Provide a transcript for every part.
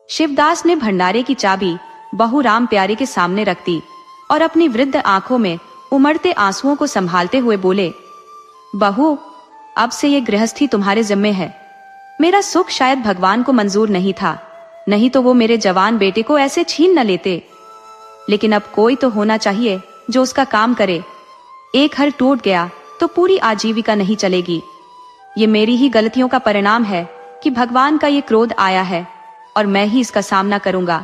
शिवदास ने भंडारे की चाबी बहू राम प्यारे के सामने रख दी और अपनी वृद्ध आंखों में उमड़ते आंसुओं को संभालते हुए बोले, बहू, अब से ये गृहस्थी तुम्हारे जिम्मे है। मेरा सुख शायद भगवान को मंजूर नहीं था, नहीं तो वो मेरे जवान बेटे को ऐसे छीन न लेते। लेकिन अब कोई तो होना चाहिए जो उसका काम करे। एक हल टूट गया तो पूरी आजीविका नहीं चलेगी। ये मेरी ही गलतियों का परिणाम है कि भगवान का ये क्रोध आया है और मैं ही इसका सामना करूंगा।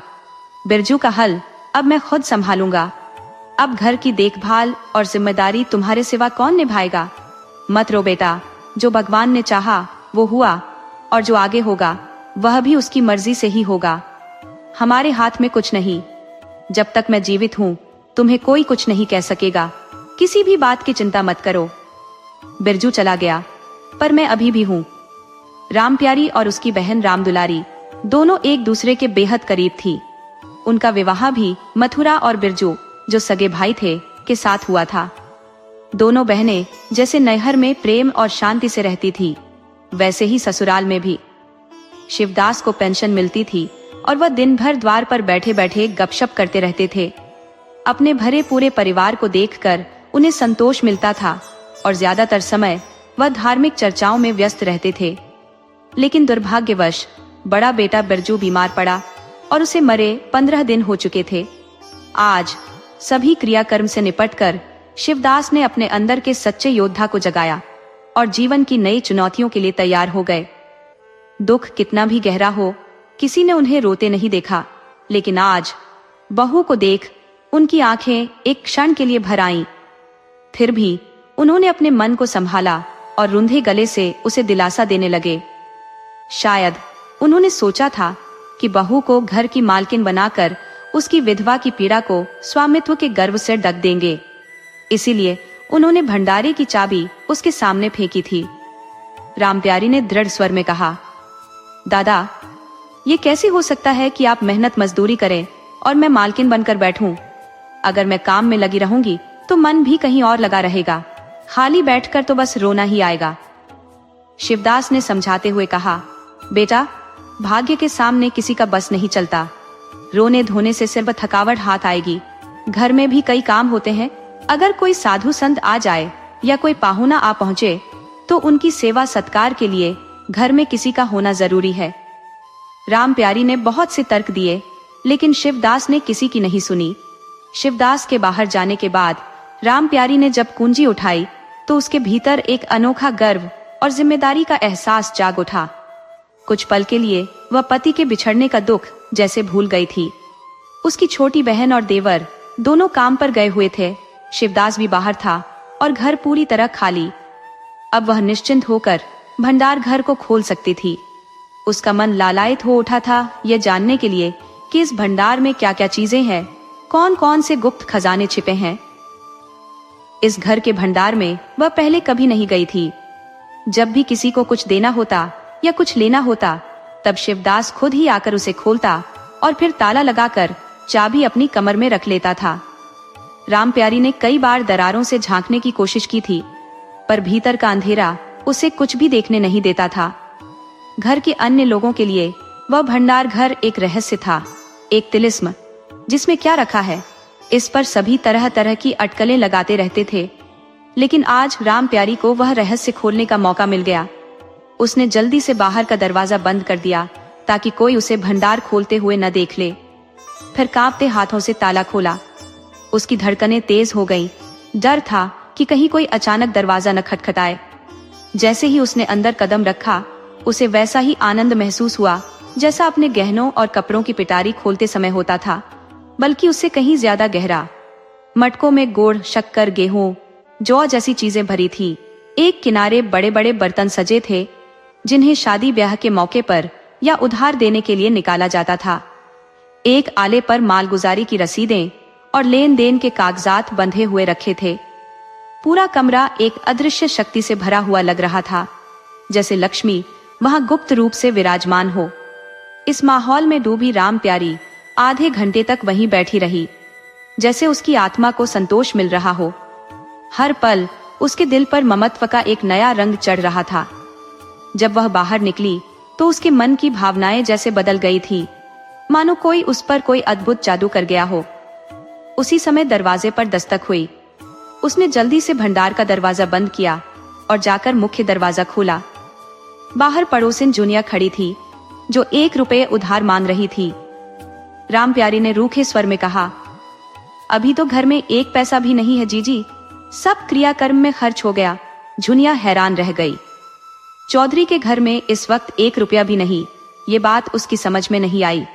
बिरजू का हल अब मैं खुद संभालूंगा। अब घर की देखभाल और जिम्मेदारी तुम्हारे सिवा कौन निभाएगा? मत रो बेटा, जो भगवान ने चाहा वो हुआ और जो आगे होगा वह भी उसकी मर्जी से ही होगा। हमारे हाथ में कुछ नहीं। जब तक मैं जीवित हूँ तुम्हें कोई कुछ नहीं कह सकेगा। किसी भी बात की चिंता मत करो। बिरजू चला गया, पर मैं अभी भी हूँ। राम प्यारी और उसकी बहन राम दुलारी दोनों एक दूसरे के बेहद करीब थी। उनका विवाह भी मथुरा और बिरजू, जो सगे भाई थे, के साथ हुआ था। दोनों बहनें जैसे नैहर में प्रेम और शांति से रहती थी, वैसे ही ससुराल में भी। शिवदास को पेंशन मिलती थी और वह दिन भर द्वार पर बैठे बैठे गपशप करते रहते थे। अपने भरे पूरे परिवार को देखकर उन्हें संतोष मिलता था और ज्यादातर समय वह धार्मिक चर्चाओं में व्यस्त रहते थे। लेकिन दुर्भाग्यवश बड़ा बेटा बिरजू बीमार पड़ा और उसे मरे 15 दिन हो चुके थे। आज सभी क्रियाकर्म से निपटकर शिवदास ने अपने अंदर के सच्चे योद्धा को जगाया और जीवन की नई चुनौतियों के लिए तैयार हो गए। दुख कितना भी गहरा हो, किसी ने उन्हें रोते नहीं देखा, लेकिन आज बहू को देख उनकी आंखें एक क्षण के लिए भर आईं। फिर भी उन्होंने अपने मन को संभाला और रुंधे गले से उसे दिलासा देने लगे। शायद उन्होंने सोचा था कि बहू को घर की मालकिन बनाकर उसकी विधवा की पीड़ा को स्वामित्व के गर्व से ढक देंगे। इसीलिए उन्होंने भंडारे की चाबी उसके सामने फेंकी थी। राम प्यारी ने दृढ़ स्वर में कहा, दादा, ये कैसे हो सकता है कि आप मेहनत मजदूरी करें और मैं मालकिन बनकर बैठूं? अगर मैं काम में लगी रहूंगी तो मन भी कहीं और लगा रहेगा। खाली बैठकर तो बस रोना ही आएगा। शिवदास ने समझाते हुए कहा, बेटा, भाग्य के सामने किसी का बस नहीं चलता। रोने धोने से सिर्फ थकावट हाथ आएगी। घर में भी कई काम होते हैं। अगर कोई साधु संत आ जाए या कोई पाहुना आ पहुंचे तो उनकी सेवा सत्कार के लिए घर में किसी का होना जरूरी है। राम प्यारी ने बहुत से तर्क दिए, लेकिन शिवदास ने किसी की नहीं सुनी। शिवदास के बाहर जाने के बाद राम प्यारी ने जब कुंजी उठाई तो उसके भीतर एक अनोखा गर्व और जिम्मेदारी का एहसास जाग उठा। कुछ पल के लिए वह पति के बिछड़ने का दुख जैसे भूल गई थी। उसकी छोटी बहन और देवर दोनों काम पर गए हुए थे। शिवदास भी बाहर था और घर पूरी तरह खाली। अब वह निश्चिंत होकर भंडार घर को खोल सकती थी। उसका मन लालायित हो उठा था यह जानने के लिए कि इस भंडार में क्या क्या चीजें हैं, कौन कौन से गुप्त खजाने छिपे हैं। इस घर के भंडार में वह पहले कभी नहीं गई थी। जब भी किसी को कुछ देना होता या कुछ लेना होता, तब शिवदास खुद ही आकर उसे खोलता और फिर ताला लगाकर चाबी अपनी कमर में रख लेता था। राम प्यारी ने कई बार दरारों से झांकने की कोशिश की थी, पर भीतर का अंधेरा उसे कुछ भी देखने नहीं देता था। घर के अन्य लोगों के लिए वह भंडार घर एक रहस्य था, एक तिलिस्म। जिसमें क्या रखा है, इस पर सभी तरह तरह की अटकलें लगाते रहते थे। लेकिन आज राम प्यारी को वह रहस्य खोलने का मौका मिल गया। उसने जल्दी से बाहर का दरवाजा बंद कर दिया ताकि कोई उसे भंडार खोलते हुए न देख ले। फिर कांपते हाथों से ताला खोला। उसकी धड़कनें तेज हो गईं। डर था कि कहीं कोई अचानक दरवाजा न खटखटाए। जैसे ही उसने अंदर कदम रखा, उसे वैसा ही आनंद महसूस हुआ जैसा अपने गहनों और कपड़ों की पिटारी खोलते समय होता था, बल्कि उससे कहीं ज्यादा गहरा। मटकों में गुड़, शक्कर, गेहूं, जौ जैसी चीजें भरी थी। एक किनारे बड़े बड़े बर्तन सजे थे जिन्हें शादी ब्याह के मौके पर या उधार देने के लिए निकाला जाता था। एक आले पर मालगुजारी की रसीदें और लेन देन के कागजात बंधे हुए रखे थे। पूरा कमरा एक अदृश्य शक्ति से भरा हुआ लग रहा था, जैसे लक्ष्मी वहां गुप्त रूप से विराजमान हो। इस माहौल में डूबी राम प्यारी आधे घंटे तक वहीं बैठी रही, जैसे उसकी आत्मा को संतोष मिल रहा हो। हर पल उसके दिल पर ममत्व का एक नया रंग चढ़ रहा था। जब वह बाहर निकली तो उसके मन की भावनाएं जैसे बदल गई थी। मानो कोई उस पर कोई अद्भुत जादू कर गया हो। उसी समय दरवाजे पर दस्तक हुई। उसने जल्दी से भंडार का दरवाजा बंद किया और जाकर मुख्य दरवाजा खोला। बाहर पड़ोसिन जुनिया खड़ी थी, जो 1 रुपये उधार मांग रही थी। राम प्यारी ने रूखे स्वर में कहा, अभी तो घर में 1 पैसा भी नहीं है जीजी, सब क्रियाकर्म में खर्च हो गया। जुनिया हैरान रह गई। चौधरी के घर में इस वक्त 1 रुपया भी नहीं, ये बात उसकी समझ में नहीं आई।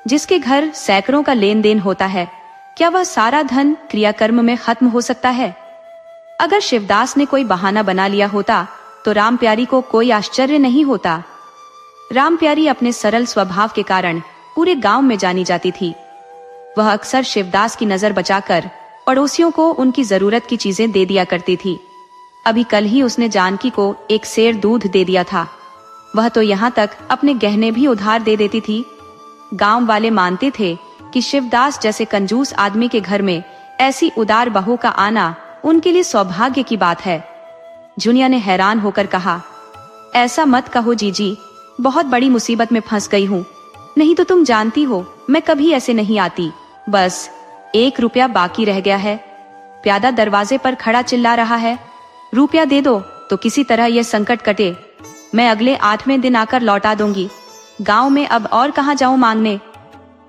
जिसके घर सैकड़ों का लेन देन होता है, क्या वह सारा धन क्रियाकर्म में खत्म हो सकता है? अगर शिवदास ने कोई बहाना बना लिया होता तो राम प्यारी को कोई आश्चर्य नहीं होता। राम प्यारी अपने सरल स्वभाव के कारण पूरे गांव में जानी जाती थी। वह अक्सर शिवदास की नजर बचाकर पड़ोसियों को उनकी जरूरत की चीजें दे दिया करती थी। अभी कल ही उसने जानकी को 1 सेर दूध दे दिया था। वह तो यहाँ तक अपने गहने भी उधार दे देती थी। गांव वाले मानते थे कि शिवदास जैसे कंजूस आदमी के घर में ऐसी उदार बहू का आना उनके लिए सौभाग्य की बात है। जुनिया ने हैरान होकर कहा, ऐसा मत कहो जीजी, बहुत बड़ी मुसीबत में फंस गई हूँ। नहीं तो तुम जानती हो मैं कभी ऐसे नहीं आती। बस 1 रुपया बाकी रह गया है। प्यादा दरवाजे पर खड़ा चिल्ला रहा है, रुपया दे दो तो किसी तरह यह संकट कटे। मैं अगले 8वें दिन आकर लौटा दूंगी। गांव में अब और कहां जाऊं मांगने।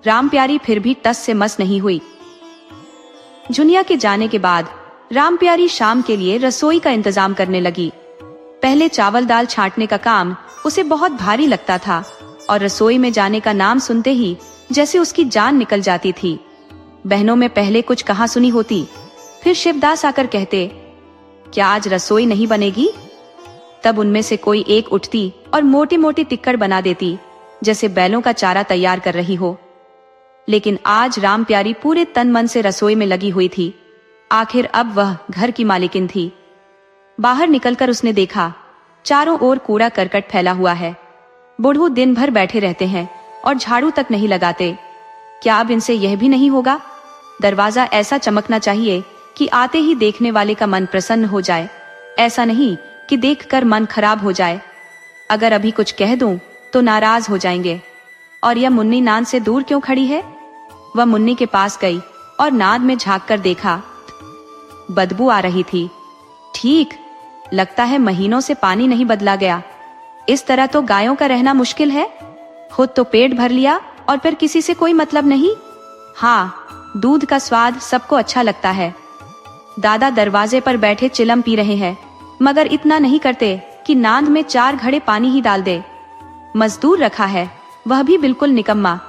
राम प्यारी फिर भी टस से मस नहीं हुई। जुनिया के जाने के बाद राम प्यारी शाम के लिए रसोई का इंतजाम करने लगी। पहले चावल दाल छांटने का काम उसे बहुत भारी लगता था और रसोई में जाने का नाम सुनते ही जैसे उसकी जान निकल जाती थी। बहनों में पहले कुछ कहां सुनी होती, फिर शिवदास आकर कहते, क्या आज रसोई नहीं बनेगी? तब उनमें से कोई एक उठती और मोटी मोटी तिक्कड़ बना देती, जैसे बैलों का चारा तैयार कर रही हो। लेकिन आज राम प्यारी पूरे तन मन से रसोई में लगी हुई थी। आखिर अब वह घर की मालिकिन थी। बाहर निकलकर उसने देखा, चारों ओर कूड़ा करकट फैला हुआ है। बूढ़ू दिन भर बैठे रहते हैं और झाड़ू तक नहीं लगाते। क्या अब इनसे यह भी नहीं होगा? दरवाजा ऐसा चमकना चाहिए कि आते ही देखने वाले का मन प्रसन्न हो जाए, ऐसा नहीं कि देखकर मन खराब हो जाए। अगर अभी कुछ कह दूं तो नाराज हो जाएंगे। और यह मुन्नी नाद से दूर क्यों खड़ी है? वह मुन्नी के पास गई और नाद में झांक कर देखा। बदबू आ रही थी। ठीक, लगता है महीनों से पानी नहीं बदला गया। इस तरह तो गायों का रहना मुश्किल है। खुद तो पेट भर लिया और फिर किसी से कोई मतलब नहीं। हाँ, दूध का स्वाद सबको अच्छा लगता है। दादा दरवाजे पर बैठे चिलम पी रहे हैं, मगर इतना नहीं करते कि नांद में 4 घड़े पानी ही डाल दे। मजदूर रखा है, वह भी बिल्कुल निकम्मा।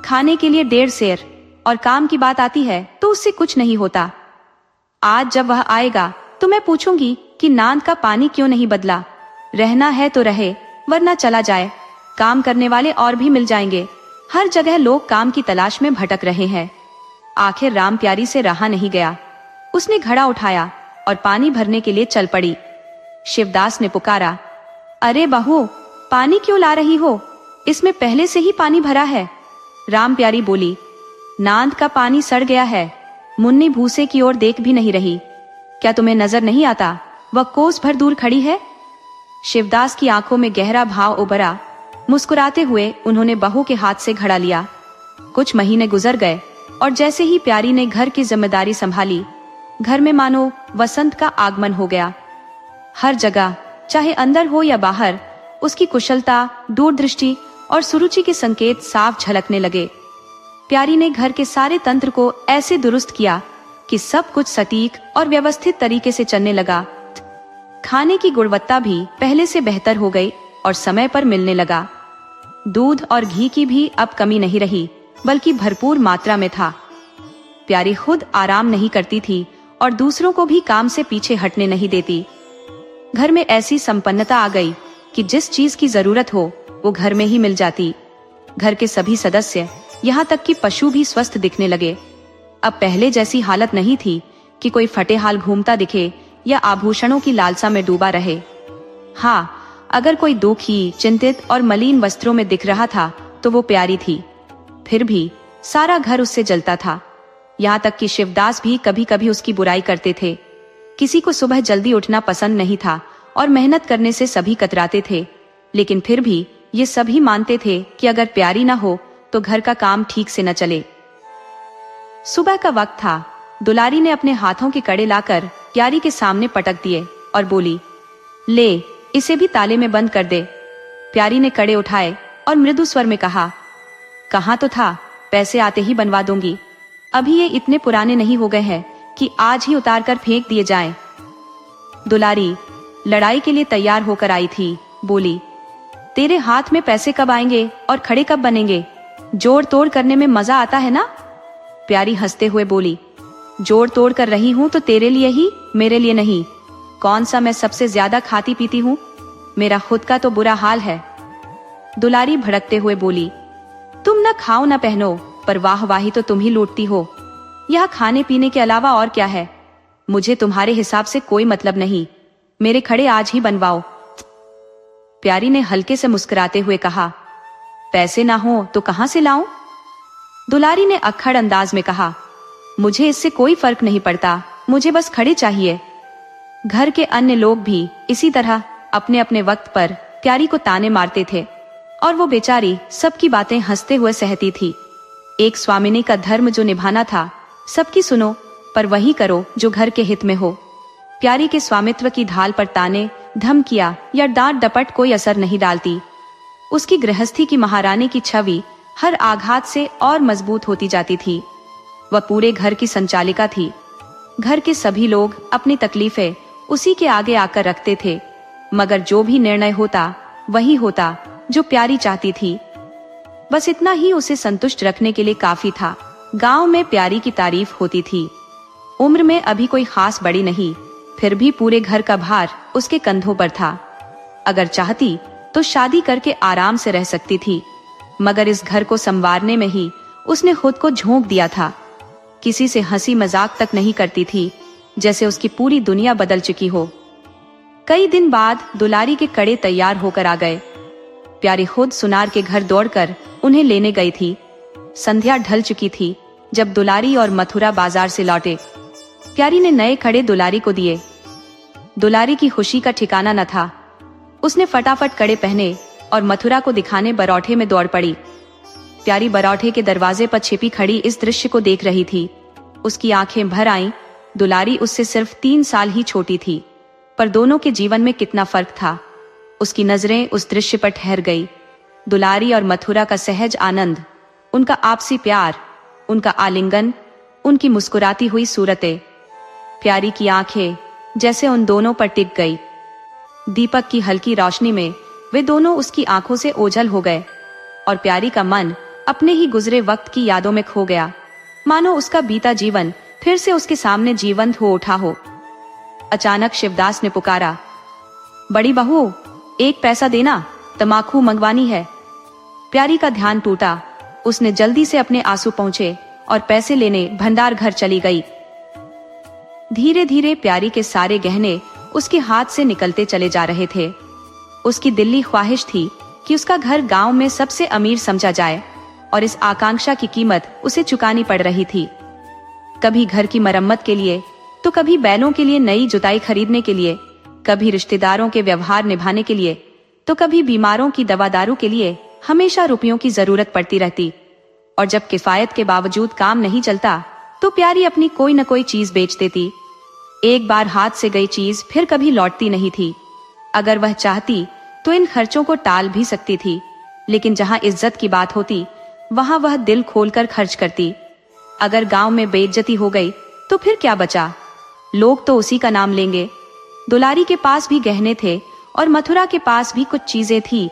खाने के लिए 1.5 सेर, और काम की बात आती है तो उससे कुछ नहीं होता। आज जब वह आएगा तो मैं पूछूंगी कि नांद का पानी क्यों नहीं बदला। रहना है तो रहे, वरना चला जाए। काम करने वाले और भी मिल जाएंगे। हर जगह लोग काम की तलाश में भटक रहे हैं। आखिर राम प्यारी से रहा नहीं गया। उसने घड़ा उठाया और पानी भरने के लिए चल पड़ी। शिवदास ने पुकारा, अरे बहू, पानी क्यों ला रही हो? इसमें पहले से ही पानी भरा है। राम प्यारी बोली, नांद का पानी सड़ गया है। मुन्नी भूसे की ओर देख भी नहीं रही। क्या तुम्हें नजर नहीं आता वह कोस भर दूर खड़ी है? शिवदास की आंखों में गहरा भाव उभरा। मुस्कुराते हुए उन्होंने बहू के हाथ से घड़ा लिया। कुछ महीने गुजर गए और जैसे ही प्यारी ने घर की जिम्मेदारी संभाली, घर में मानो वसंत का आगमन हो गया। हर जगह, चाहे अंदर हो या बाहर, उसकी कुशलता, दूरदृष्टि और सुरुचि के संकेत साफ झलकने लगे। प्यारी ने घर के सारे तंत्र को ऐसे दुरुस्त किया कि सब कुछ सटीक और व्यवस्थित तरीके से चलने लगा। खाने की गुणवत्ता भी पहले से बेहतर हो गई और समय पर मिलने लगा। दूध और घी की भी अब कमी नहीं रही, बल्कि भरपूर मात्रा में था। प्यारी खुद आराम नहीं करती थी और दूसरों को भी काम से पीछे हटने नहीं देती। घर में ऐसी संपन्नता आ गई कि जिस चीज की जरूरत हो वो घर में ही मिल जाती। घर के सभी सदस्य, यहाँ तक कि पशु भी स्वस्थ दिखने लगे। अब पहले जैसी हालत नहीं थी कि कोई फटे हाल घूमता दिखे या आभूषणों की लालसा में डूबा रहे। हाँ, अगर कोई दुखी, चिंतित और मलिन वस्त्रों में दिख रहा था तो वो प्यारी थी। फिर भी सारा घर उससे जलता था। यहाँ तक कि शिवदास भी कभी कभी उसकी बुराई करते थे। किसी को सुबह जल्दी उठना पसंद नहीं था और मेहनत करने से सभी कतराते थे, लेकिन फिर भी ये सभी मानते थे कि अगर प्यारी ना हो तो घर का काम ठीक से न चले। सुबह का वक्त था। दुलारी ने अपने हाथों के कड़े लाकर प्यारी के सामने पटक दिए और बोली, ले इसे भी ताले में बंद कर दे। प्यारी ने कड़े उठाए और मृदु स्वर में कहा, कहाँ तो था, पैसे आते ही बनवा दूंगी। अभी ये इतने पुराने नहीं हो गए हैं कि आज ही उतार कर फेंक दिए जाएं। दुलारी लड़ाई के लिए तैयार होकर आई थी, बोली, तेरे हाथ में पैसे कब आएंगे और खड़े कब बनेंगे? जोड़ तोड़ करने में मजा आता है ना? प्यारी हंसते हुए बोली, जोड़ तोड़ कर रही हूं तो तेरे लिए ही, मेरे लिए नहीं। कौन सा मैं सबसे ज्यादा खाती पीती हूँ? मेरा खुद का तो बुरा हाल है। दुलारी भड़कते हुए बोली, तुम न खाओ न पहनो, पर वाहवाही तो तुम ही लूटती हो। यह खाने पीने के अलावा और क्या है? मुझे तुम्हारे हिसाब से कोई मतलब नहीं। मेरे खड़े आज ही बनवाओ। प्यारी ने हल्के से मुस्कुराते हुए कहा, पैसे ना हो तो कहां से लाऊं? दुलारी ने अक्खड़ अंदाज में कहा, मुझे इससे कोई फर्क नहीं पड़ता, मुझे बस खड़े चाहिए। घर के अन्य लोग भी इसी तरह अपने अपने वक्त पर प्यारी को ताने मारते थे और वो बेचारी सबकी बातें हंसते हुए सहती थी। एक स्वामिनी का धर्म जो निभाना था, सबकी सुनो पर वही करो जो घर के हित में हो। प्यारी के स्वामित्व की ढाल पर ताने, धमकियां या डांट डपट कोई असर नहीं डालती। उसकी गृहस्थी की महारानी की छवि हर आघात से और मजबूत होती जाती थी। वह पूरे घर की संचालिका थी। घर के सभी लोग अपनी तकलीफें उसी के आगे आकर रखते थे, मगर जो भी निर्णय होता वही होता जो प्यारी चाहती थी। बस इतना ही उसे संतुष्ट रखने के लिए काफी था। गांव में प्यारी की तारीफ होती थी। उम्र में अभी कोई खास बड़ी नहीं, फिर भी पूरे घर का भार उसके कंधों पर था। अगर चाहती तो शादी करके आराम से रह सकती थी, मगर इस घर को संवारने में ही उसने खुद को झोंक दिया था। किसी से हंसी मजाक तक नहीं करती थी, जैसे उसकी पूरी दुनिया बदल चुकी हो। कई दिन बाद दुलारी के कड़े तैयार होकर आ गए। प्यारी खुद सुनार के घर दौड़कर उन्हें लेने गई थी। संध्या ढल चुकी थी जब दुलारी और मथुरा बाजार से लौटे। प्यारी ने नए खड़े दुलारी को दिए। दुलारी की खुशी का ठिकाना न था। उसने फटाफट कड़े पहने और मथुरा को दिखाने बरौठे में दौड़ पड़ी। प्यारी बरौठे के दरवाजे पर छिपी खड़ी इस दृश्य को देख रही थी। उसकी आंखें भर आईं। दुलारी उससे सिर्फ 3 साल ही छोटी थी, पर दोनों के जीवन में कितना फर्क था। उसकी नजरें उस दृश्य पर ठहर गई। दुलारी और मथुरा का सहज आनंद, उनका आपसी प्यार, उनका आलिंगन, उनकी मुस्कुराती हुई सूरतें। प्यारी की आंखें जैसे उन दोनों पर टिक गई। दीपक की हल्की रोशनी में वे दोनों उसकी आंखों से ओझल हो गए और प्यारी का मन अपने ही गुजरे वक्त की यादों में खो गया, मानो उसका बीता जीवन फिर से उसके सामने जीवंत हो उठा हो। अचानक शिवदास ने पुकारा, बड़ी बहू, एक पैसा देना, तमाकू मंगवानी है। प्यारी का ध्यान टूटा। उसने जल्दी से अपने आंसू पहुंचे और पैसे लेने भंडार घर चली गई। धीरे धीरे प्यारी के सारे गहने उसके हाथ से निकलते चले जा रहे थे। उसकी दिली ख्वाहिश थी कि उसका घर गांव में सबसे अमीर समझा जाए और इस आकांक्षा की कीमत उसे चुकानी पड़ रही थी। कभी घर की मरम्मत के लिए, तो कभी बैलों के लिए नई जुताई खरीदने के लिए, कभी रिश्तेदारों के व्यवहार निभाने के लिए, तो कभी बीमारों की दवा दारू के लिए हमेशा रुपयों की जरूरत पड़ती रहती। और जब किफायत के बावजूद काम नहीं चलता तो प्यारी अपनी कोई न कोई चीज बेच देती। एक बार हाथ से गई चीज फिर कभी लौटती नहीं थी। अगर वह चाहती तो इन खर्चों को टाल भी सकती थी, लेकिन जहां इज्जत की बात होती वहां वह दिल खोलकर खर्च करती। अगर गांव में बेइज्जती हो गई तो फिर क्या बचा? लोग तो उसी का नाम लेंगे। दुलारी के पास भी गहने थे और मथुरा के पास भी कुछ चीजें थी,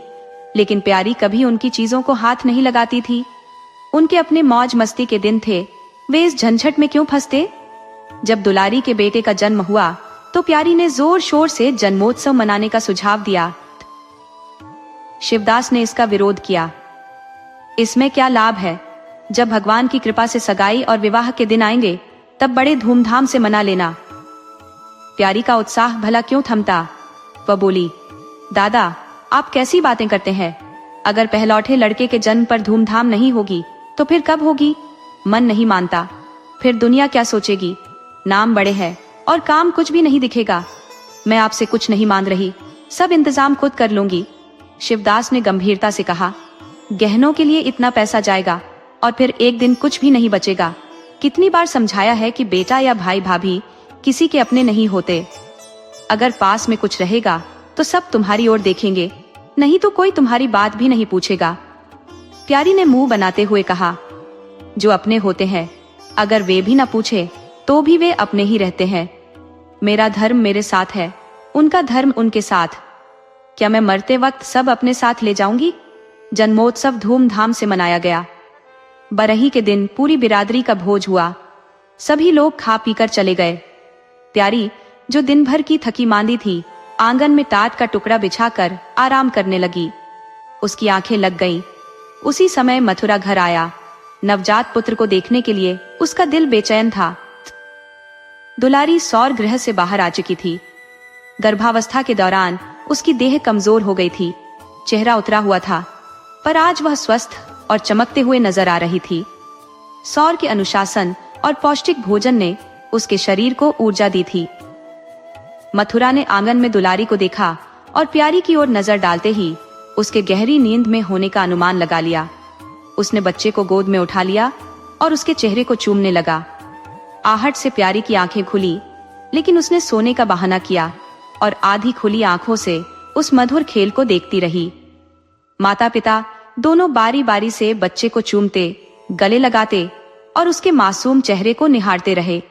लेकिन प्यारी कभी उनकी चीजों को हाथ नहीं लगाती थी। उनके अपने मौज मस्ती के दिन थे, वे इस झंझट में क्यों फंसते? जब दुलारी के बेटे का जन्म हुआ तो प्यारी ने जोर शोर से जन्मोत्सव मनाने का सुझाव दिया। शिवदास ने इसका विरोध किया। इसमें क्या लाभ है? जब भगवान की कृपा से सगाई और विवाह के दिन आएंगे तब बड़े धूमधाम से मना लेना। प्यारी का उत्साह भला क्यों थमता? वह बोली, दादा, आप कैसी बातें करते हैं? अगर पहलौठे लड़के के जन्म पर धूमधाम नहीं होगी तो फिर कब होगी? मन नहीं मानता, फिर दुनिया क्या सोचेगी? नाम बड़े हैं और काम कुछ भी नहीं दिखेगा। मैं आपसे कुछ नहीं मांग रही, सब इंतजाम खुद कर लूंगी। शिवदास ने गंभीरता से कहा। गहनों के लिए इतना पैसा जाएगा और फिर एक दिन कुछ भी नहीं बचेगा। कितनी बार समझाया है कि बेटा या भाई भाभी किसी के अपने नहीं होते। अगर पास में कुछ रहेगा तो सब तुम्हारी ओर देखेंगे, नहीं तो कोई तुम्हारी बात भी नहीं पूछेगा। प्यारी ने मुंह बनाते हुए कहा, जो अपने होते हैं अगर वे भी ना पूछे तो भी वे अपने ही रहते हैं। मेरा धर्म मेरे साथ है, उनका धर्म उनके साथ। क्या मैं मरते वक्त सब अपने साथ ले जाऊंगी? जन्मोत्सव धूमधाम से मनाया गया। बरही के दिन पूरी बिरादरी का भोज हुआ। सभी लोग खा पीकर चले गए। प्यारी, जो दिन भर की थकी मांदी थी, आंगन में टाट का टुकड़ा बिछाकर आराम करने लगी। उसकी आंखें लग गईं। उसी समय मथुरा घर आया। नवजात पुत्र को देखने के लिए उसका दिल बेचैन था। दुलारी सौर गृह से बाहर आ चुकी थी। गर्भावस्था के दौरान उसकी देह कमजोर हो गई थी, चेहरा उतरा हुआ था, पर आज वह स्वस्थ और चमकते हुए नजर आ रही थी। सौर के अनुशासन और पौष्टिक भोजन ने उसके शरीर को ऊर्जा दी थी। मथुरा ने आंगन में दुलारी को देखा और प्यारी की ओर नजर डालते ही उसके गहरी नींद में होने का अनुमान लगा लिया। उसने बच्चे को गोद में उठा लिया और उसके चेहरे को चूमने लगा। आहट से प्यारी की आंखें खुली, लेकिन उसने सोने का बहाना किया और आधी खुली आंखों से उस मधुर खेल को देखती रही। माता पिता दोनों बारी बारी से बच्चे को चूमते, गले लगाते और उसके मासूम चेहरे को निहारते रहे।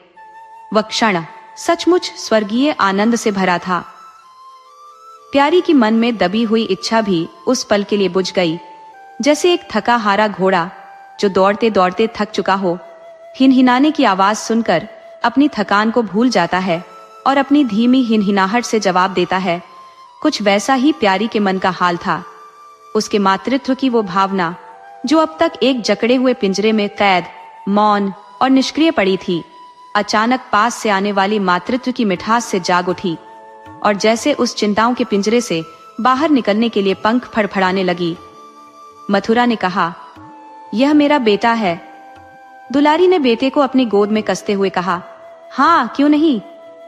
वह क्षण सचमुच स्वर्गीय आनंद से भरा था। प्यारी की मन में दबी हुई इच्छा भी उस पल के लिए बुझ गई, जैसे एक थका हारा घोड़ा जो दौड़ते दौड़ते थक चुका हो, हिनहिनाने की आवाज सुनकर अपनी थकान को भूल जाता है और अपनी धीमी हिनहिनाहट से जवाब देता है। कुछ वैसा ही प्यारी के मन का हाल था। उसके मातृत्व की वो भावना जो अब तक एक जकड़े हुए पिंजरे में कैद, मौन और निष्क्रिय पड़ी थी, अचानक पास से आने वाली मातृत्व की मिठास से जाग उठी और जैसे उस चिंताओं के पिंजरे से बाहर निकलने के लिए पंख फड़फड़ाने लगी। मथुरा ने कहा, यह मेरा बेटा है। दुलारी ने बेटे को अपनी गोद में कसते हुए कहा, हाँ क्यों नहीं,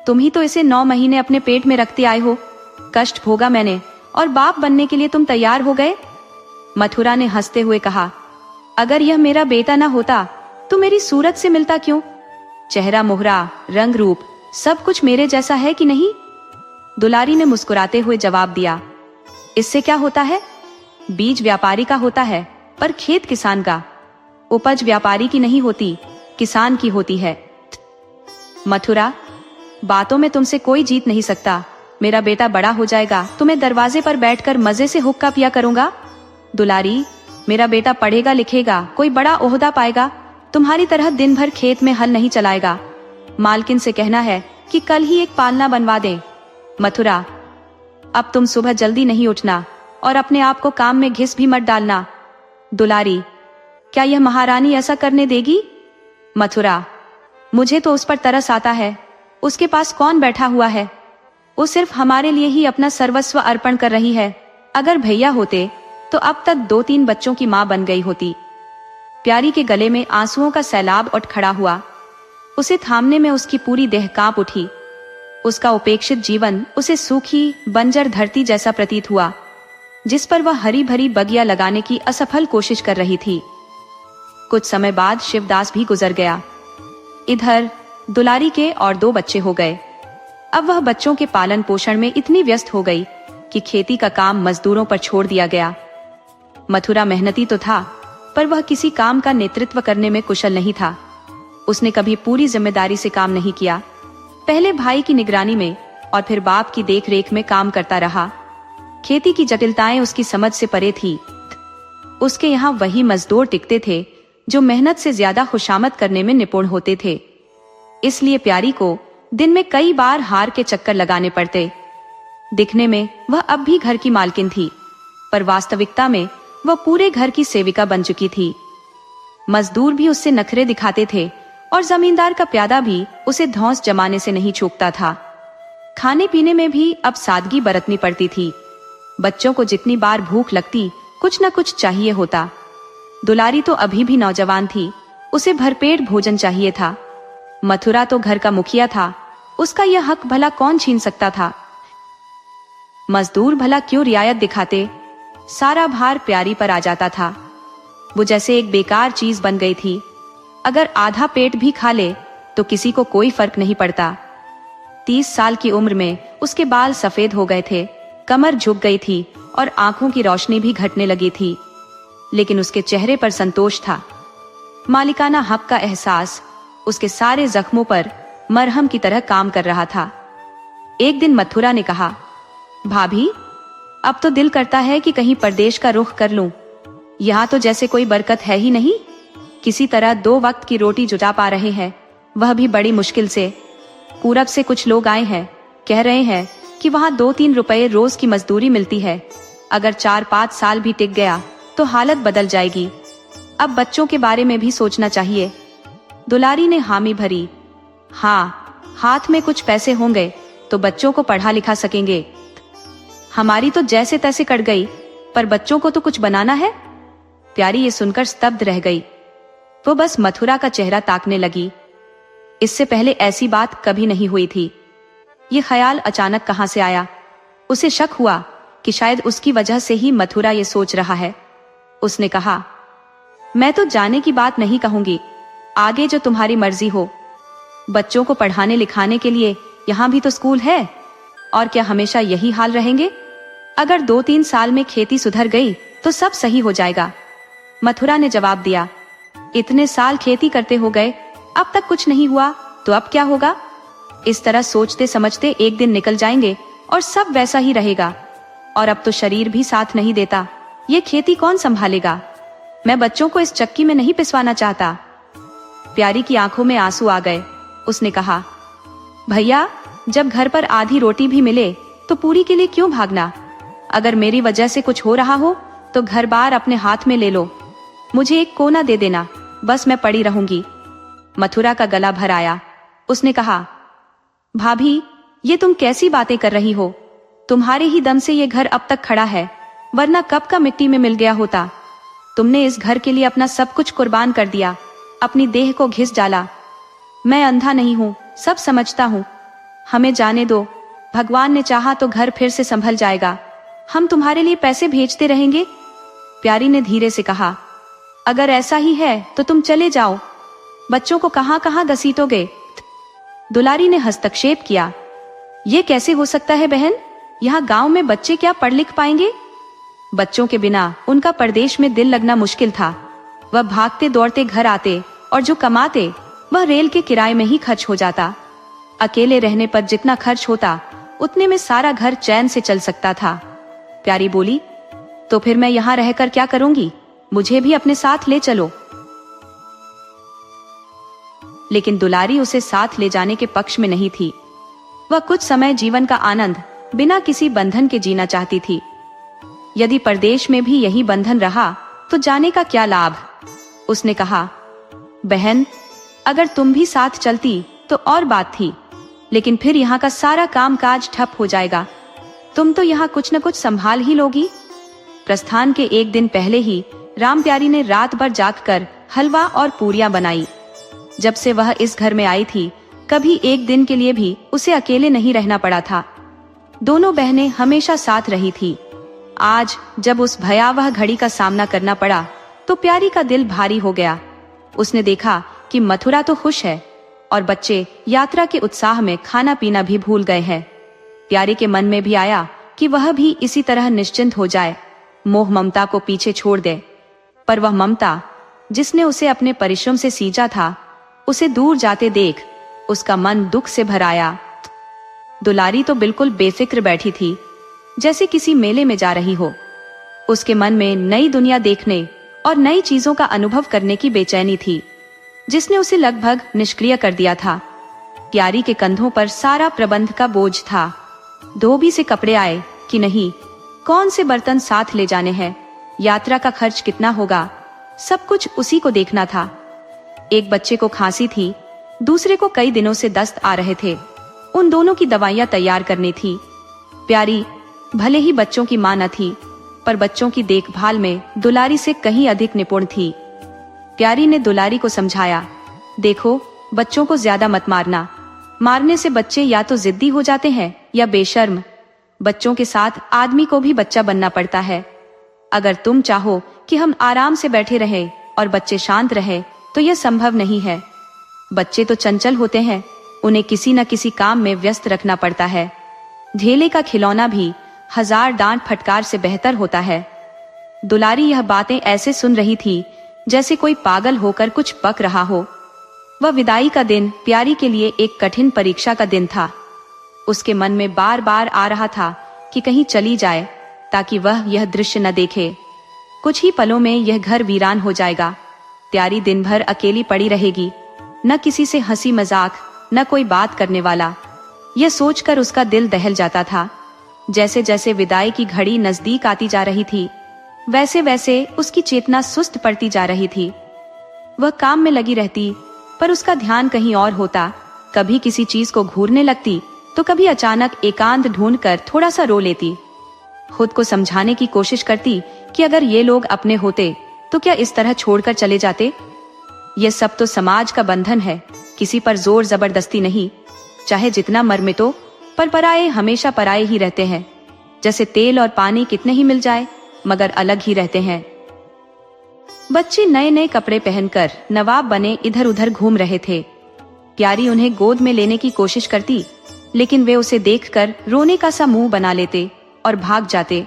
तुम ही तो इसे 9 महीने अपने पेट में रखते आए हो। कष्ट भोगा मैंने और बाप बनने के लिए तुम तैयार हो गए। मथुरा ने हंसते हुए कहा, अगर यह मेरा बेटा ना होता तो मेरी सूरत से मिलता क्यों? चेहरा, मोहरा, रंग रूप सब कुछ मेरे जैसा है कि नहीं? दुलारी ने मुस्कुराते हुए जवाब दिया, इससे क्या होता है? बीज व्यापारी का होता है, पर खेत किसान का। उपज व्यापारी की नहीं होती, किसान की होती है। मथुरा, बातों में तुमसे कोई जीत नहीं सकता। मेरा बेटा बड़ा हो जाएगा तो मैं दरवाजे पर बैठकर मजे से हुक्का पिया करूंगा। दुलारी, मेरा बेटा पढ़ेगा लिखेगा, कोई बड़ा ओहदा पाएगा, तुम्हारी तरह दिन भर खेत में हल नहीं चलाएगा। मालकिन से कहना है कि कल ही एक पालना बनवा दें। मथुरा, अब तुम सुबह जल्दी नहीं उठना और अपने आप को काम में घिस भी मत डालना। दुलारी, क्या यह महारानी ऐसा करने देगी? मथुरा, मुझे तो उस पर तरस आता है। उसके पास कौन बैठा हुआ है? वो सिर्फ हमारे लिए ही अपना सर्वस्व अर्पण कर रही है। अगर भैया होते तो अब तक 2-3 बच्चों की मां बन गई होती। प्यारी के गले में आंसुओं का सैलाब उठ खड़ा हुआ। उसे थामने में उसकी पूरी देह कांप उठी। उसका उपेक्षित जीवन उसे सूखी बंजर धरती जैसा प्रतीत हुआ, जिस पर वह हरी भरी बगिया लगाने की असफल कोशिश कर रही थी। कुछ समय बाद शिवदास भी गुजर गया। इधर दुलारी के और 2 बच्चे हो गए। अब वह बच्चों के पालन पोषण में इतनी व्यस्त हो गई कि खेती का काम मजदूरों पर छोड़ दिया गया। मथुरा मेहनती तो था, पर वह किसी काम का नेतृत्व करने में कुशल नहीं था। उसने कभी पूरी जिम्मेदारी से काम नहीं किया। पहले भाई की निगरानी में और फिर बाप की देखरेख में काम करता रहा। खेती की जटिलताएं उसकी समझ से परे थी। उसके यहाँ वही मजदूर टिकते थे जो मेहनत से ज्यादा खुशामद करने में निपुण होते थे। इसलिए प्यारी को दिन में कई बार हार के चक्कर लगाने पड़ते। दिखने में वह अब भी घर की मालकिन थी, पर वास्तविकता में वह पूरे घर की सेविका बन चुकी थी। मजदूर भी उससे नखरे दिखाते थे और जमींदार का प्यादा भी उसे धौंस जमाने से नहीं चूकता था। खाने पीने में भी अब सादगी बरतनी पड़ती थी। बच्चों को जितनी बार भूख लगती, कुछ न कुछ चाहिए होता। दुलारी तो अभी भी नौजवान थी, उसे भरपेट भोजन चाहिए था। मथुरा तो घर का मुखिया था, उसका यह हक भला कौन छीन सकता था? मजदूर भला क्यों रियायत दिखाते? सारा भार प्यारी पर आ जाता था। वो जैसे एक बेकार चीज बन गई थी। अगर आधा पेट भी खा ले तो किसी को कोई फर्क नहीं पड़ता। 30 साल की उम्र में उसके बाल सफेद हो गए थे, कमर झुक गई थी और आंखों की रोशनी भी घटने लगी थी, लेकिन उसके चेहरे पर संतोष था। मालिकाना हक का एहसास उसके सारे जख्मों पर मरहम की तरह काम कर रहा था। एक दिन मथुरा ने कहा, भाभी, अब तो दिल करता है कि कहीं परदेश का रुख कर लूं। यहाँ तो जैसे कोई बरकत है ही नहीं। किसी तरह 2 वक्त की रोटी जुटा पा रहे हैं, वह भी बड़ी मुश्किल से। पूरब से कुछ लोग आए हैं, कह रहे हैं कि वहाँ 2-3 रुपए रोज की मजदूरी मिलती है। अगर 4-5 साल भी टिक गया तो हालत बदल जाएगी। अब बच्चों के बारे में भी सोचना चाहिए। दुलारी ने हामी भरी। हाँ, हाथ में कुछ पैसे होंगे तो बच्चों को पढ़ा लिखा सकेंगे। हमारी तो जैसे तैसे कट गई, पर बच्चों को तो कुछ बनाना है। प्यारी ये सुनकर स्तब्ध रह गई। वो बस मथुरा का चेहरा ताकने लगी। इससे पहले ऐसी बात कभी नहीं हुई थी। ये ख्याल अचानक कहां से आया? उसे शक हुआ कि शायद उसकी वजह से ही मथुरा ये सोच रहा है। उसने कहा, मैं तो जाने की बात नहीं कहूंगी, आगे जो तुम्हारी मर्जी हो। बच्चों को पढ़ाने लिखाने के लिए यहाँ भी तो स्कूल है, और क्या हमेशा यही हाल रहेंगे? अगर 2-3 साल में खेती सुधर गई तो सब सही हो जाएगा। मथुरा ने जवाब दिया, इतने साल खेती करते हो गए, अब तक कुछ नहीं हुआ तो अब क्या होगा? इस तरह सोचते समझते एक दिन निकल जाएंगे और सब वैसा ही रहेगा। और अब तो शरीर भी साथ नहीं देता, ये खेती कौन संभालेगा? मैं बच्चों को इस चक्की में नहीं पिसवाना चाहता। प्यारी की आंखों में आंसू आ गए। उसने कहा, भैया, जब घर पर आधी रोटी भी मिले तो पूरी के लिए क्यों भागना? अगर मेरी वजह से कुछ हो रहा हो तो घर बार अपने हाथ में ले लो। मुझे एक कोना दे देना, बस मैं पड़ी रहूंगी। मथुरा का गला भर आया। उसने कहा, भाभी, ये तुम कैसी बातें कर रही हो? तुम्हारे ही दम से ये घर अब तक खड़ा है, वरना कब का मिट्टी में मिल गया होता। तुमने इस घर के लिए अपना सब कुछ कुर्बान कर दिया, अपनी देह को घिस डाला। मैं अंधा नहीं हूँ, सब समझता हूँ। हमें जाने दो, भगवान ने चाहा तो घर फिर से संभल जाएगा। हम तुम्हारे लिए पैसे भेजते रहेंगे। प्यारी ने धीरे से कहा, अगर ऐसा ही है तो तुम चले जाओ, बच्चों को कहां कहां घसीटोगे? दुलारी ने हस्तक्षेप किया, ये कैसे हो सकता है बहन? यहाँ गांव में बच्चे क्या पढ़ लिख पाएंगे? बच्चों के बिना उनका परदेश में दिल लगना मुश्किल था। वह भागते दौड़ते घर आते और जो कमाते वह रेल के किराए में ही खर्च हो जाता। अकेले रहने पर जितना खर्च होता उतने में सारा घर चैन से चल सकता था। प्यारी बोली, तो फिर मैं यहाँ रहकर क्या करूंगी? मुझे भी अपने साथ ले चलो। लेकिन दुलारी उसे साथ ले जाने के पक्ष में नहीं थी। वह कुछ समय जीवन का आनंद बिना किसी बंधन के जीना चाहती थी। यदि परदेश में भी यही बंधन रहा तो जाने का क्या लाभ? उसने कहा, बहन, अगर तुम भी साथ चलती तो और बात थी, लेकिन फिर यहाँ का सारा काम काज ठप हो जाएगा। तुम तो यहाँ कुछ न कुछ संभाल ही लोगी। प्रस्थान के एक दिन पहले ही राम प्यारी ने रात भर जागकर हलवा और पूरियां बनाई। जब से वह इस घर में आई थी, कभी एक दिन के लिए भी उसे अकेले नहीं रहना पड़ा था। दोनों बहनें हमेशा साथ रही थी। आज जब उस भयावह घड़ी का सामना करना पड़ा तो प्यारी का दिल भारी हो गया। उसने देखा कि मथुरा तो खुश है और बच्चे यात्रा के उत्साह में खाना पीना भी भूल गए हैं। प्यारी के मन में भी आया कि वह भी इसी तरह निश्चिंत हो जाए, मोह ममता को पीछे छोड़ दे। पर वह ममता जिसने उसे अपने परिश्रम से सींचा था, उसे दूर जाते देख उसका मन दुख से भर आया। दुलारी तो बिल्कुल बेफिक्र बैठी थी, जैसे किसी मेले में जा रही हो। उसके मन में नई दुनिया देखने और नई चीजों का अनुभव करने की बेचैनी थी, जिसने उसे लगभग निष्क्रिय कर दिया था। प्यारी के कंधों पर सारा प्रबंध का बोझ था। धोबी से कपड़े आए कि नहीं, कौन से बर्तन साथ ले जाने हैं, यात्रा का खर्च कितना होगा, सब कुछ उसी को देखना था। एक बच्चे को खांसी थी, दूसरे को कई दिनों से दस्त आ रहे थे। उन दोनों की दवाइयां तैयार करनी थी। प्यारी भले ही बच्चों की मां न थी, पर बच्चों की देखभाल में दुलारी से कहीं अधिक निपुण थी। प्यारी ने दुलारी को समझाया, देखो, बच्चों को ज्यादा मत मारना। मारने से बच्चे या तो जिद्दी हो जाते हैं या बेशर्म। बच्चों के साथ आदमी को भी बच्चा बनना पड़ता है। अगर तुम चाहो कि हम आराम से बैठे रहें और बच्चे शांत रहे तो यह संभव नहीं है। बच्चे तो चंचल होते हैं, उन्हें किसी न किसी काम में व्यस्त रखना पड़ता है। ढेले का खिलौना भी 1000 डांट फटकार से बेहतर होता है। दुलारी यह बातें ऐसे सुन रही थी जैसे कोई पागल होकर कुछ बक रहा हो। वह विदाई का दिन प्यारी के लिए एक कठिन परीक्षा का दिन था। उसके मन में बार बार आ रहा था कि कहीं चली जाए ताकि वह यह दृश्य न देखे। कुछ ही पलों में यह घर वीरान हो जाएगा। प्यारी दिन भर अकेली पड़ी रहेगी, न किसी से हंसी मजाक, न कोई बात करने वाला। यह सोचकर उसका दिल दहल जाता था। जैसे जैसे विदाई की घड़ी नजदीक आती जा रही थी, वैसे वैसे उसकी चेतना सुस्त पड़ती जा रही थी। वह काम में लगी रहती, पर उसका ध्यान कहीं और होता। कभी किसी चीज को घूरने लगती तो कभी अचानक एकांत ढूंढकर थोड़ा सा रो लेती। खुद को समझाने की कोशिश करती कि अगर ये लोग अपने होते तो क्या इस तरह छोड़कर चले जाते। ये सब तो समाज का बंधन है, किसी पर जोर जबरदस्ती नहीं। चाहे जितना मर मिटो, पर पराये हमेशा पराये ही रहते हैं। जैसे तेल और पानी कितने ही मिल जाए मगर अलग ही रहते हैं। बच्चे नए नए कपड़े पहनकर नवाब बने इधर उधर घूम रहे थे। प्यारी उन्हें गोद में लेने की कोशिश करती, लेकिन वे उसे देखकर रोने का सा मुंह बना लेते और भाग जाते।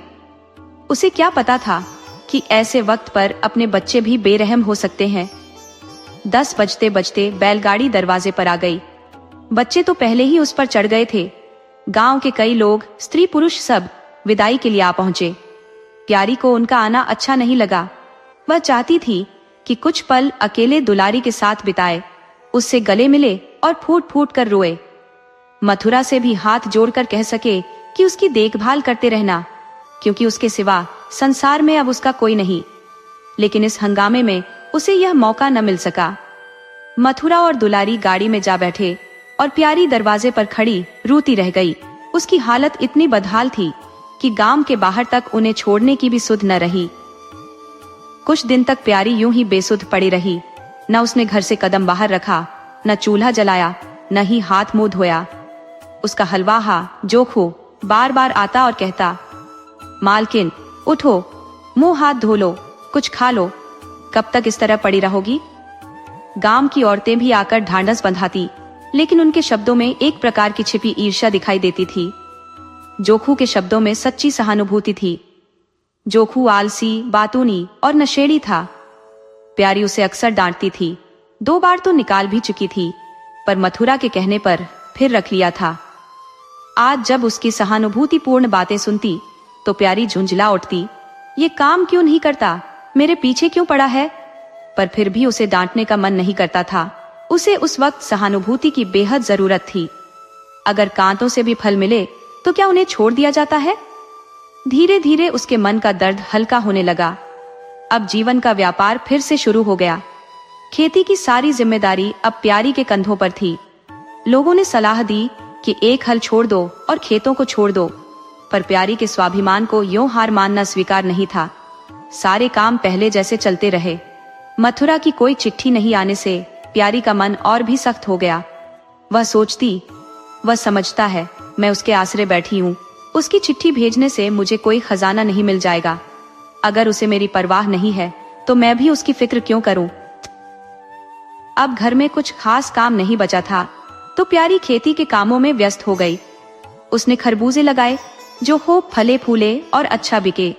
उसे क्या पता था कि ऐसे वक्त पर अपने बच्चे भी बेरहम हो सकते हैं। 10 बजते बजते बैलगाड़ी दरवाजे पर आ गई। बच्चे तो पहले ही उस पर चढ़ गए थे। गांव के कई लोग, स्त्री पुरुष सब विदाई के लिए आ पहुंचे। प्यारी को उनका आना अच्छा नहीं लगा। वह चाहती थी कि कुछ पल अकेले दुलारी के साथ बिताए, उससे गले मिले और फूट फूट कर रोए। मथुरा से भी हाथ जोड़कर कह सके कि उसकी देखभाल करते रहना, क्योंकि उसके सिवा संसार में अब उसका कोई नहीं। लेकिन इस हंगामे में उसे यह मौका न मिल सका। मथुरा और दुलारी गाड़ी में जा बैठे और प्यारी दरवाजे पर खड़ी रोती रह गई। उसकी हालत इतनी बदहाल थी कि गांव के बाहर तक उन्हें छोड़ने की भी सुध न रही। कुछ दिन तक प्यारी यूं ही बेसुध पड़ी रही। न उसने घर से कदम बाहर रखा, न चूल्हा जलाया, न ही हाथ मुंह धोया। उसका हलवाहा जोखू बार बार आता और कहता, मालकिन उठो, मुंह हाथ धो लो, कुछ खा लो, कब तक इस तरह पड़ी रहोगी। गांव की औरतें भी आकर ढांढस बंधाती, लेकिन उनके शब्दों में एक प्रकार की छिपी ईर्ष्या दिखाई देती थी। जोखू के शब्दों में सच्ची सहानुभूति थी। जोखू आलसी, बातूनी और नशेड़ी था। प्यारी उसे अक्सर डांटती थी। 2 बार तो निकाल भी चुकी थी, पर मथुरा के कहने पर फिर रख लिया था। आज जब उसकी सहानुभूतिपूर्ण बातें सुनती तो प्यारी झुंझला उठती, ये काम क्यों नहीं करता, मेरे पीछे क्यों पड़ा है। पर फिर भी उसे डांटने का मन नहीं करता था। उसे उस वक्त सहानुभूति की बेहद जरूरत थी। अगर कांटों से भी फल मिले तो क्या उन्हें छोड़ दिया जाता है। धीरे धीरे उसके मन का दर्द हल्का होने लगा। अब जीवन का व्यापार फिर से शुरू हो गया। खेती की सारी जिम्मेदारी अब प्यारी के कंधों पर थी। लोगों ने सलाह दी कि एक हल छोड़ दो और खेतों को छोड़ दो, पर प्यारी के स्वाभिमान को यूं हार मानना स्वीकार नहीं था। सारे काम पहले जैसे चलते रहे। मथुरा की कोई चिट्ठी नहीं आने से प्यारी का मन और भी सख्त हो गया। वह सोचती, वह समझता है मैं उसके आसरे बैठी हूँ, उसकी चिट्ठी भेजने से मुझे कोई खजाना नहीं मिल जाएगा। अगर उसे मेरी परवाह नहीं है तो मैं भी उसकी फिक्र क्यों करूं। अब घर में कुछ खास काम नहीं बचा था तो प्यारी खेती के कामों में व्यस्त हो गई। उसने खरबूजे लगाए जो खूब फले फूले और अच्छा बिके।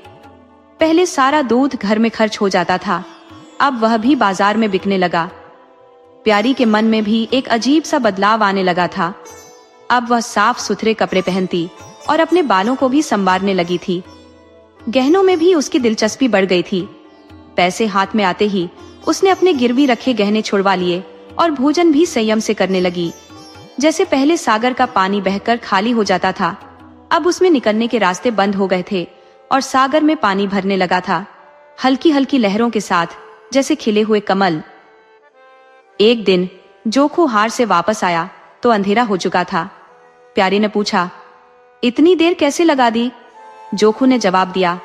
पहले सारा दूध घर में खर्च हो जाता था, अब वह भी बाजार में बिकने लगा। प्यारी के मन में भी एक अजीब सा बदलाव आने लगा था। अब वह साफ सुथरे कपड़े पहनती और अपने बालों को भी संवारने लगी थी। गहनों में भी उसकी दिलचस्पी बढ़ गई थी। पैसे हाथ में आते ही उसने अपने गिरवी रखे गहने छुड़वा लिए और भोजन भी संयम से करने लगी। जैसे पहले सागर का पानी बहकर खाली हो जाता था, अब उसमें निकलने के रास्ते बंद हो गए थे और सागर में पानी भरने लगा था, हल्की हल्की लहरों के साथ, जैसे खिले हुए कमल। एक दिन जोखू हार से वापस आया तो अंधेरा हो चुका था। प्यारी ने पूछा, इतनी देर कैसे लगा दी। जोखू ने जवाब दिया,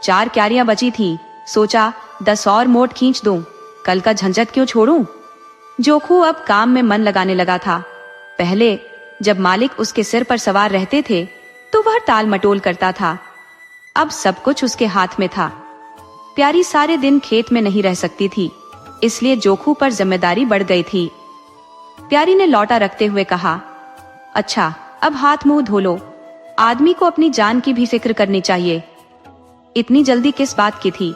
4 क्यारियां बची थी, सोचा 10 और मोट खींच दूं, कल का झंझट क्यों छोड़ूं। जोखू अब काम में मन लगाने लगा था। पहले जब मालिक उसके सिर पर सवार रहते थे तो वह टाल मटोल करता था। अब सब कुछ उसके हाथ में था। प्यारी सारे दिन खेत में नहीं रह सकती थी, इसलिए जोखू पर जिम्मेदारी बढ़ गई थी। प्यारी ने लौटा रखते हुए कहा, अच्छा अब हाथ मुंह धो लो, आदमी को अपनी जान की भी फिक्र करनी चाहिए। इतनी जल्दी किस बात की थी,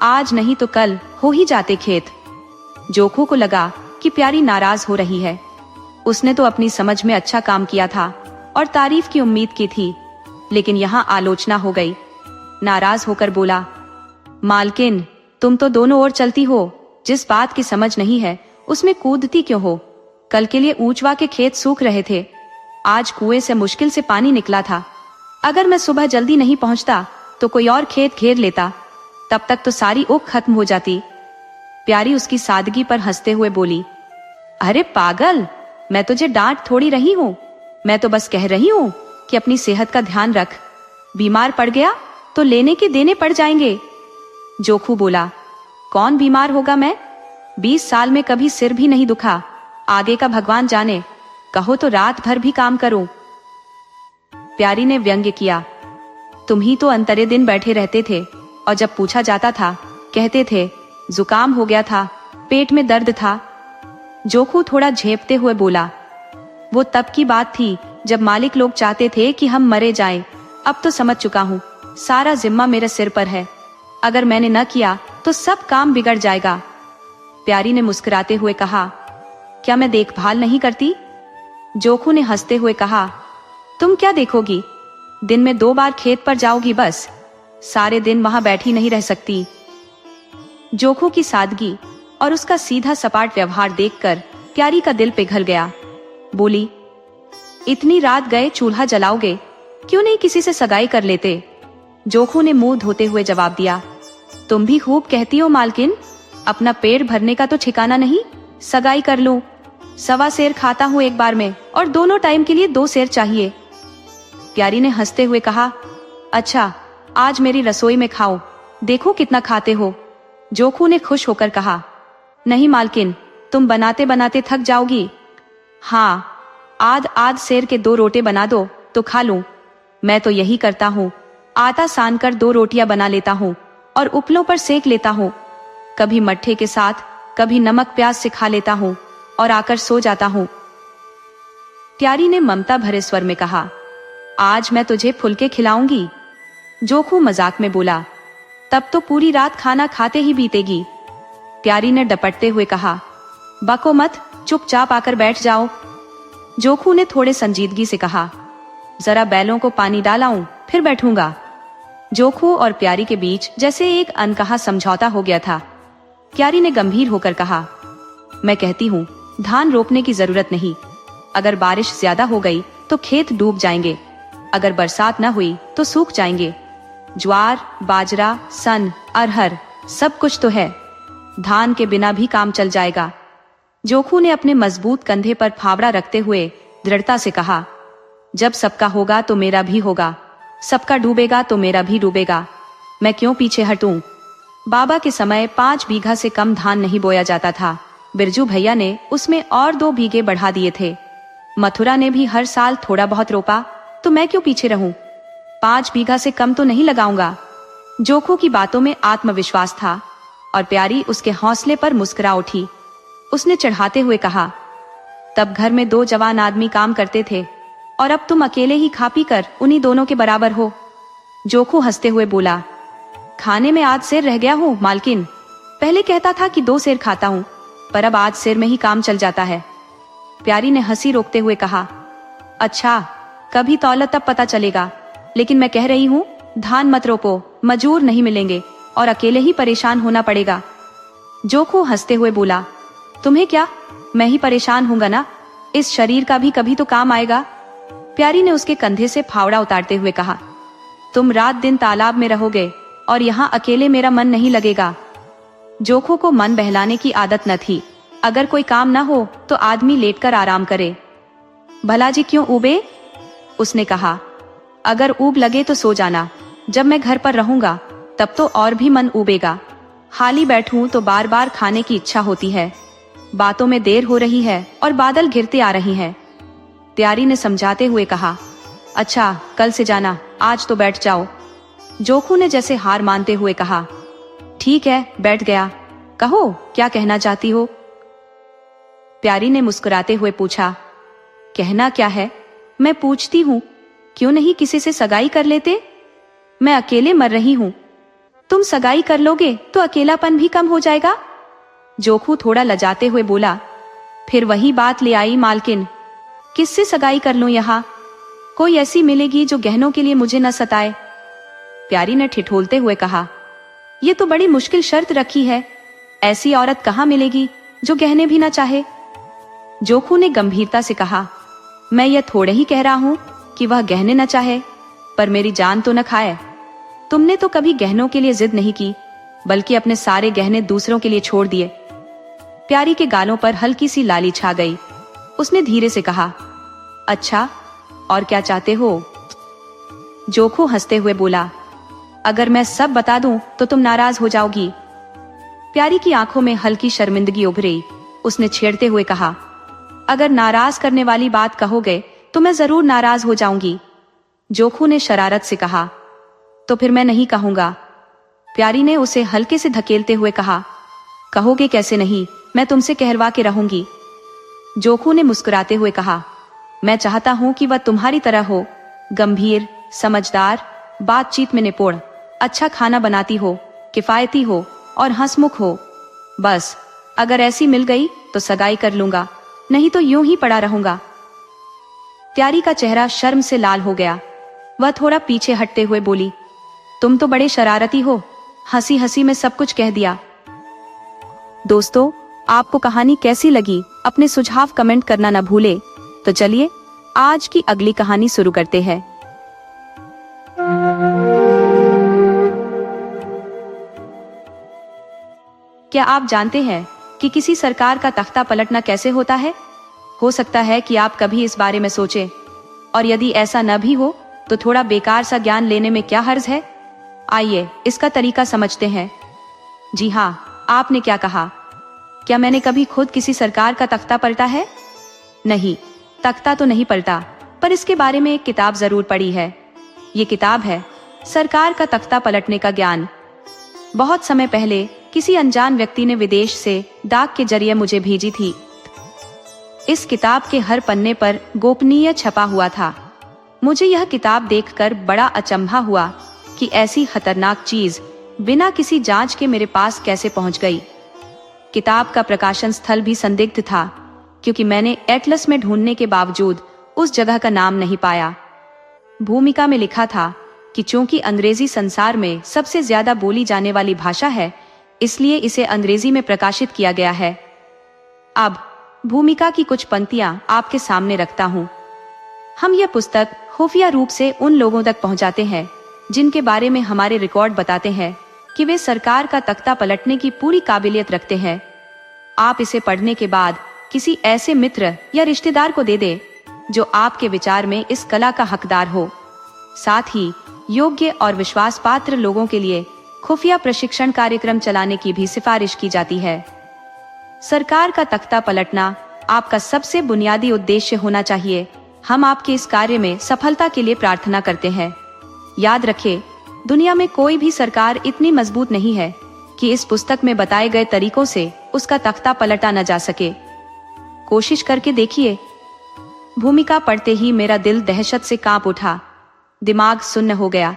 आज नहीं तो कल हो ही जाते खेत। जोखू को लगा कि प्यारी नाराज हो रही है। उसने तो अपनी समझ में अच्छा काम किया था और तारीफ की उम्मीद की थी, लेकिन यहाँ आलोचना हो गई। नाराज होकर बोला, मालकिन तुम तो दोनों ओर चलती हो, जिस बात की समझ नहीं है उसमें कूदती क्यों हो। कल के लिए ऊंचवा के खेत सूख रहे थे, आज कुएं से मुश्किल से पानी निकला था। अगर मैं सुबह जल्दी नहीं पहुंचता तो कोई और खेत घेर लेता, तब तक तो सारी ऊख खत्म हो जाती। प्यारी उसकी सादगी पर हंसते हुए बोली, अरे पागल, मैं तुझे डांट थोड़ी रही हूँ, मैं तो बस कह रही हूँ कि अपनी सेहत का ध्यान रख, बीमार पड़ गया तो लेने के देने पड़ जाएंगे। जोखू बोला, कौन बीमार होगा, मैं 20 साल में कभी सिर भी नहीं दुखा, आगे का भगवान जाने, कहो तो रात भर भी काम करूं। प्यारी ने व्यंग्य किया, तुम ही तो अंतरे दिन बैठे रहते थे और जब पूछा जाता था कहते थे जुकाम हो गया था, पेट में दर्द था। जोखू थोड़ा झेपते हुए बोला, वो तब की बात थी जब मालिक लोग चाहते थे कि हम मरे जाएं, अब तो समझ चुका हूँ, सारा जिम्मा मेरे सिर पर है, अगर मैंने न किया तो सब काम बिगड़ जाएगा। प्यारी ने मुस्कुराते हुए कहा, क्या मैं देखभाल नहीं करती? जोखू ने हंसते हुए कहा, तुम क्या देखोगी, दिन में 2 बार खेत पर जाओगी बस, सारे दिन वहां बैठी नहीं रह सकती। जोखू की सादगी और उसका सीधा सपाट व्यवहार देखकर प्यारी का दिल पिघल गया। बोली, इतनी रात गए चूल्हा जलाओगे, क्यों नहीं किसी से सगाई कर लेते? जोखू ने मुंह धोते हुए जवाब दिया, तुम भी खूब कहती हो मालकिन, अपना पेट भरने का तो ठिकाना नहीं, सगाई कर लूं, 1.25 सेर खाता हूं एक बार में, और दोनों टाइम के लिए 2 सेर चाहिए। प्यारी ने हंसते हुए कहा, अच्छा आज मेरी रसोई में खाओ, देखो कितना खाते हो। जोखू ने खुश होकर कहा, नहीं मालकिन, तुम बनाते बनाते थक जाओगी। हाँ, आध सेर के 2 रोटे बना दो तो खा लूं। मैं तो यही करता हूँ, आटा सान कर 2 रोटियां बना लेता हूँ और उपलों पर सेक लेता हूँ, कभी मट्ठे के साथ, कभी नमक प्याज से खा लेता हूँ और आकर सो जाता हूँ। प्यारी ने ममता भरे स्वर में कहा, आज मैं तुझे फुलके खिलाऊंगी। जोखू मजाक में बोला, तब तो पूरी रात खाना खाते ही बीतेगी। प्यारी ने डपटते हुए कहा, बको मत, चुपचाप आकर बैठ जाओ। जोखू ने थोड़े संजीदगी से कहा, जरा बैलों को पानी डालाऊं, फिर बैठूंगा। जोखू और प्यारी के बीच जैसे एक अनकहा समझौता हो गया था। प्यारी ने गंभीर होकर कहा, मैं कहती हूँ धान रोपने की जरूरत नहीं, अगर बारिश ज्यादा हो गई तो खेत डूब जाएंगे, अगर बरसात न हुई तो सूख जाएंगे। ज्वार, बाजरा, सन, अरहर सब कुछ तो है, धान के बिना भी काम चल जाएगा। जोखू ने अपने मजबूत कंधे पर फावड़ा रखते हुए दृढ़ता से कहा, जब सबका होगा तो मेरा भी होगा, सबका डूबेगा तो मेरा भी डूबेगा, मैं क्यों पीछे हटूं। बाबा के समय 5 बीघा से कम धान नहीं बोया जाता था, बिरजू भैया ने उसमें और 2 बीघे बढ़ा दिए थे। मथुरा ने भी हर साल थोड़ा बहुत रोपा, तो मैं क्यों पीछे रहूं, 5 बीघा से कम तो नहीं लगाऊंगा। जोखू की बातों में आत्मविश्वास था और प्यारी उसके हौसले पर मुस्कुरा उठी। उसने चढ़ाते हुए कहा, तब घर में 2 जवान आदमी काम करते थे और अब तुम अकेले ही खा पी कर उन्हीं दोनों के बराबर हो। जोखू हंसते हुए बोला, खाने में आध सेर रह गया हूँ मालकिन, पहले कहता था कि 2 सेर खाता हूँ, पर अब आध सेर में ही काम चल जाता है। प्यारी ने हंसी रोकते हुए कहा, अच्छा कभी तौलत तब पता चलेगा, लेकिन मैं कह रही हूँ धान मत रोपो, मजूर नहीं मिलेंगे और अकेले ही परेशान होना पड़ेगा। जोखू हंसते हुए बोला, तुम्हें क्या, मैं ही परेशान हूँगा ना, इस शरीर का भी कभी तो काम आएगा। प्यारी ने उसके कंधे से फावड़ा उतारते हुए कहा, तुम रात दिन तालाब में रहोगे और यहाँ अकेले मेरा मन नहीं लगेगा। जोखू को मन बहलाने की आदत न थी, अगर कोई काम ना हो तो आदमी लेटकर आराम करे। भला जी क्यों ऊबे, उसने कहा, अगर ऊब लगे तो सो जाना, जब मैं घर पर रहूंगा तब तो और भी मन ऊबेगा, हाली बैठूं तो बार बार खाने की इच्छा होती है, बातों में देर हो रही है और बादल घिरते आ रही हैं। प्यारी ने समझाते हुए कहा, अच्छा कल से जाना, आज तो बैठ जाओ। जोखू ने जैसे हार मानते हुए कहा, ठीक है, बैठ गया। कहो, क्या कहना चाहती हो? प्यारी ने मुस्कुराते हुए पूछा। कहना क्या है? मैं पूछती हूँ, क्यों नहीं किसी से सगाई कर लेते? मैं अकेले मर रही हूँ। तुम सगाई कर लोगे तो अकेलापन भी कम हो जाएगा। जोखू थोड़ा लजाते हुए बोला। फिर वही बात ले आई मालकिन, किससे सगाई कर लूं? यहाँ कोई ऐसी मिलेगी जो गहनों के लिए मुझे न सताए। प्यारी ने ठिठोलते हुए कहा, ये तो बड़ी मुश्किल शर्त रखी है। ऐसी औरत कहाँ मिलेगी जो गहने भी ना चाहे? जोखू ने गंभीरता से कहा, मैं यह थोड़े ही कह रहा हूँ कि वह गहने न चाहे, पर मेरी जान तो न खाए। तुमने तो कभी गहनों के लिए जिद नहीं की, बल्कि अपने सारे गहने दूसरों के लिए छोड़ दिए। प्यारी के गालों पर हल्की सी लाली छा गई। उसने धीरे से कहा, अच्छा, और क्या चाहते हो? जोखू हंसते हुए बोला, अगर मैं सब बता दूं तो तुम नाराज हो जाओगी। प्यारी की आंखों में हल्की शर्मिंदगी उभरी। उसने छेड़ते हुए कहा, अगर नाराज करने वाली बात कहोगे तो मैं जरूर नाराज हो जाऊंगी। जोखू ने शरारत से कहा, तो फिर मैं नहीं कहूंगा। प्यारी ने उसे हल्के से धकेलते हुए कहा, कहोगे कैसे नहीं, मैं तुमसे कहलवा के रहूंगी। जोखू ने मुस्कुराते हुए कहा, मैं चाहता हूं कि वह तुम्हारी तरह हो, गंभीर, समझदार, बातचीत में निपुण, अच्छा खाना बनाती हो, किफायती हो और हंसमुख हो। बस अगर ऐसी मिल गई तो सगाई कर लूंगा, नहीं तो यूं ही पड़ा रहूंगा। प्यारी का चेहरा शर्म से लाल हो गया। वह थोड़ा पीछे हटते हुए बोली, तुम तो बड़े शरारती हो, हंसी हंसी में सब कुछ कह दिया। दोस्तों, आपको कहानी कैसी लगी अपने सुझाव कमेंट करना न भूले। तो चलिए आज की अगली कहानी शुरू करते हैं। क्या आप जानते हैं कि किसी सरकार का तख्ता पलटना कैसे होता है? हो सकता है कि आप कभी इस बारे में सोचें, और यदि ऐसा न भी हो तो थोड़ा बेकार सा ज्ञान लेने में क्या हर्ज है। आइए इसका तरीका समझते हैं। जी हाँ, आपने क्या कहा? क्या मैंने कभी खुद किसी सरकार का तख्ता पलटा है? नहीं, तख्ता तो नहीं पलटा, पर इसके बारे में एक किताब जरूर पढ़ी है। ये किताब है सरकार का तख्ता पलटने का ज्ञान। बहुत समय पहले किसी अनजान व्यक्ति ने विदेश से डाक के जरिए मुझे भेजी थी। इस किताब के हर पन्ने पर गोपनीय छपा हुआ था। मुझे यह किताब देखकर बड़ा अचंभा हुआ कि ऐसी खतरनाक चीज बिना किसी जांच के मेरे पास कैसे पहुंच गई। किताब का प्रकाशन स्थल भी संदिग्ध था, क्योंकि मैंने एटलस में ढूंढने के बावजूद उस जगह का नाम नहीं पाया। भूमिका में लिखा था कि चूंकि अंग्रेजी संसार में सबसे ज्यादा बोली जाने वाली भाषा है, इसलिए इसे अंग्रेजी में प्रकाशित किया गया है। अब भूमिका की कुछ पंक्तियां आपके सामने रखता हूं। हम यह पुस्तक खुफिया रूप से उन लोगों तक पहुंचाते हैं जिनके बारे में हमारे रिकॉर्ड बताते हैं कि वे सरकार का तख्ता पलटने की पूरी काबिलियत रखते हैं। आप इसे पढ़ने के बाद किसी ऐसे मित्र या रिश्तेदार को दे दे जो आपके विचार में इस कला का हकदार हो। साथ ही योग्य और विश्वास पात्र लोगों के लिए खुफिया प्रशिक्षण कार्यक्रम चलाने की भी सिफारिश की जाती है। सरकार का तख्ता पलटना आपका सबसे बुनियादी उद्देश्य होना चाहिए। हम आपके इस कार्य में सफलता के लिए प्रार्थना करते हैं। याद रखें, दुनिया में कोई भी सरकार इतनी मजबूत नहीं है कि इस पुस्तक में बताए गए तरीकों से उसका तख्ता पलटा न जा सके। कोशिश करके देखिए। भूमिका पढ़ते ही मेरा दिल दहशत से कांप उठा। दिमाग सुन्न हो गया।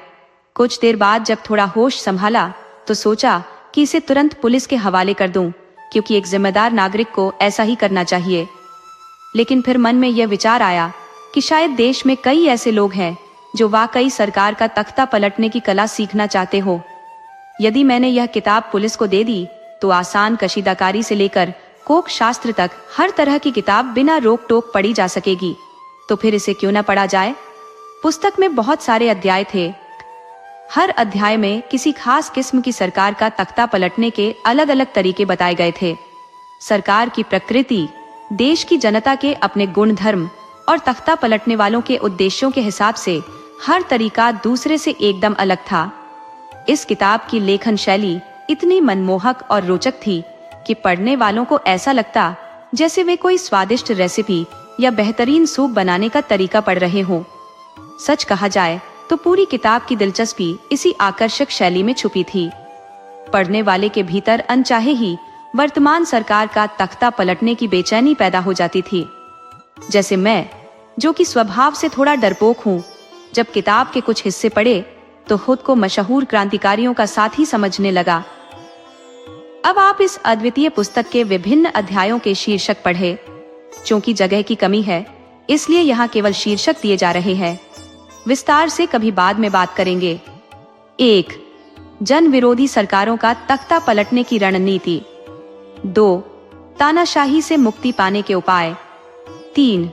कुछ देर बाद जब थोड़ा होश संभाला तो सोचा कि इसे तुरंत पुलिस के हवाले कर दूं, क्योंकि एक जिम्मेदार नागरिक को ऐसा ही करना चाहिए। लेकिन फिर मन में यह विचार आया कि शायद देश में कई ऐसे लोग हैं जो वाकई सरकार का तख्ता पलटने की कला सीखना चाहते हो। यदि मैंने यह किताब पुलिस को दे दी तो आसान कशीदाकारी से लेकर कोक शास्त्र तक हर तरह की किताब बिना रोक टोक पढ़ी जा सकेगी। तो फिर इसे क्यों न पढ़ा जाए। पुस्तक में बहुत सारे अध्याय थे। हर अध्याय में किसी खास किस्म की सरकार का तख्ता पलटने के अलग अलग तरीके बताए गए थे। सरकार की प्रकृति, देश की जनता के अपने गुण धर्म और तख्ता पलटने वालों के उद्देश्यों के हिसाब से हर तरीका दूसरे से एकदम अलग था। इस किताब की लेखन शैली इतनी मनमोहक और रोचक थी कि पढ़ने वालों को ऐसा लगता जैसे वे कोई स्वादिष्ट रेसिपी या बेहतरीन सूप बनाने का तरीका पढ़ रहे हों। सच कहा जाए तो पूरी किताब की दिलचस्पी इसी आकर्षक शैली में छुपी थी। पढ़ने वाले के भीतर अनचाहे ही वर्तमान सरकार का तख्ता पलटने की बेचैनी पैदा हो जाती थी। जैसे मैं, जो कि स्वभाव से थोड़ा डरपोक हूँ, जब किताब के कुछ हिस्से पढ़े तो खुद को मशहूर क्रांतिकारियों का साथी समझने लगा। अब आप इस अद्वितीय पुस्तक के विभिन्न अध्यायों के शीर्षक पढ़े। चूंकि जगह की कमी है, इसलिए यहाँ केवल शीर्षक दिए जा रहे हैं। विस्तार से कभी बाद में बात करेंगे। 1. जन विरोधी सरकारों का तख्ता पलटने की रणनीति। 2. तानाशाही से मुक्ति पाने के उपाय। 3.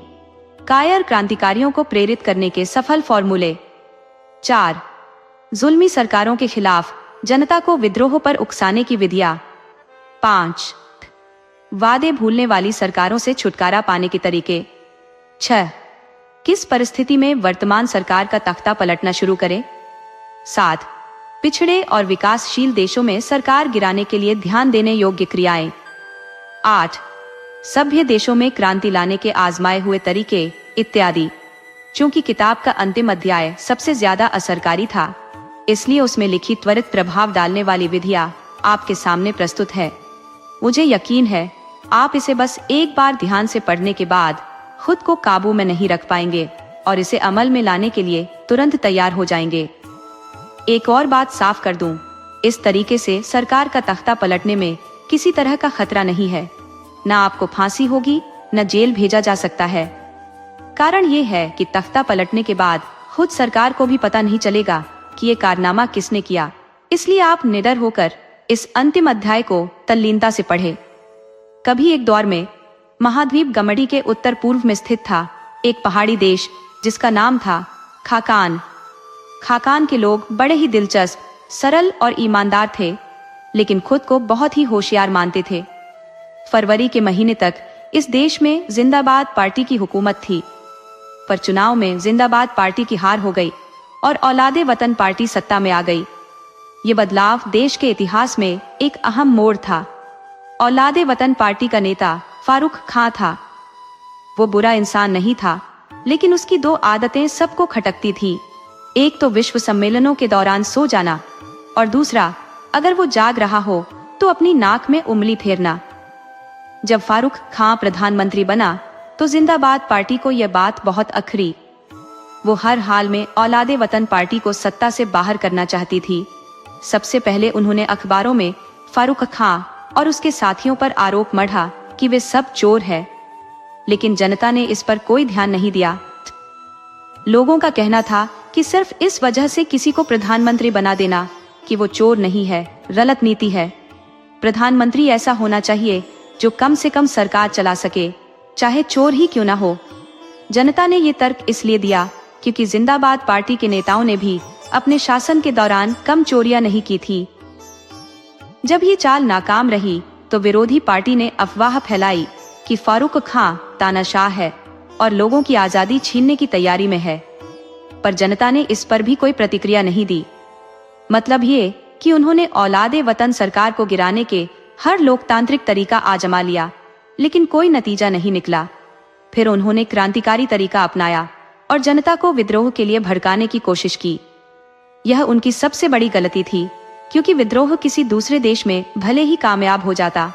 कायर क्रांतिकारियों को प्रेरित करने के सफल फॉर्मूले। 4. जुल्मी सरकारों के खिलाफ जनता को विद्रोह पर उकसाने की विधियां। 5. वादे भूलने वाली सरकारों से छुटकारा पाने के तरीके। 6. किस परिस्थिति में वर्तमान सरकार का तख्ता पलटना शुरू करें। 7. पिछड़े और विकासशील देशों में सरकार गिराने के लिए ध्यान देने योग्य क्रियाएं। 8. सभ्य देशों में क्रांति लाने के आजमाए हुए तरीके इत्यादि। चूंकि किताब का अंतिम अध्याय सबसे ज्यादा असरकारी था, इसलिए उसमें लिखी त्वरित प्रभाव डालने वाली विधियां आपके सामने प्रस्तुत है। मुझे यकीन है आप इसे बस एक बार ध्यान से पढ़ने के बाद खुद को काबू में नहीं रख पाएंगे और इसे अमल में लाने के लिए तुरंत तैयार हो जाएंगे। एक और बात साफ कर दूं, इस तरीके से सरकार का तख्ता पलटने में किसी तरह का खतरा नहीं है। न आपको फांसी होगी, न जेल भेजा जा सकता है। कारण ये है कि तख्ता पलटने के बाद खुद सरकार को भी पता नहीं चलेगा कि ये कारनामा किसने किया। इसलिए आप निडर होकर इस अंतिम अध्याय को तल्लीनता से पढ़ें। कभी एक दौर में महाद्वीप गमड़ी के उत्तर पूर्व में स्थित था एक पहाड़ी देश जिसका नाम था खाकान। खाकान के लोग बड़े ही दिलचस्प, सरल और ईमानदार थे, लेकिन खुद को बहुत ही होशियार मानते थे। फरवरी के महीने तक इस देश में जिंदाबाद पार्टी की हुकूमत थी, पर चुनाव में जिंदाबाद पार्टी की हार हो गई और औलादे वतन पार्टी सत्ता में आ गई। ये बदलाव देश के इतिहास में एक अहम मोड़ था। औलादे वतन पार्टी का नेता फारूक खां था। वो बुरा इंसान नहीं था, लेकिन उसकी दो आदतें सबको खटकती थी। एक तो विश्व सम्मेलनों के दौरान सो जाना, और दूसरा, अगर वो जाग रहा हो तो अपनी नाक में उंगली फेरना। जब फारूक खां प्रधानमंत्री बना तो जिंदाबाद पार्टी को यह बात बहुत अखरी। वो हर हाल में औलादे वतन पार्टी को सत्ता से बाहर करना चाहती थी। सबसे पहले उन्होंने अखबारों में फारूक खां और उसके साथियों पर आरोप मढ़ा कि वे सब चोर हैं, लेकिन जनता ने इस पर कोई ध्यान नहीं दिया। लोगों का कहना था कि सिर्फ इस वजह से किसी को प्रधानमंत्री बना देना कि वो चोर नहीं है, गलत नीति है। प्रधानमंत्री ऐसा होना चाहिए जो कम से कम सरकार चला सके, चाहे चोर ही क्यों ना हो। जनता ने ये तर्क इसलिए दिया क्योंकि जिंदाबाद पार्टी के नेताओं ने भी अपने शासन के दौरान कम चोरियां नहीं की थी। जब ये चाल नाकाम रही तो विरोधी पार्टी ने अफवाह फैलाई कि फारूक खां तानाशाह है और लोगों की आजादी छीनने की तैयारी में है, पर जनता ने इस पर भी कोई प्रतिक्रिया नहीं दी। मतलब ये कि उन्होंने औलादे वतन सरकार को गिराने के हर लोकतांत्रिक तरीका आजमा लिया, लेकिन कोई नतीजा नहीं निकला। फिर उन्होंने क्रांतिकारी तरीका अपनाया और जनता को विद्रोह के लिए भड़काने की कोशिश की। यह उनकी सबसे बड़ी गलती थी, क्योंकि विद्रोह किसी दूसरे देश में भले ही कामयाब हो जाता,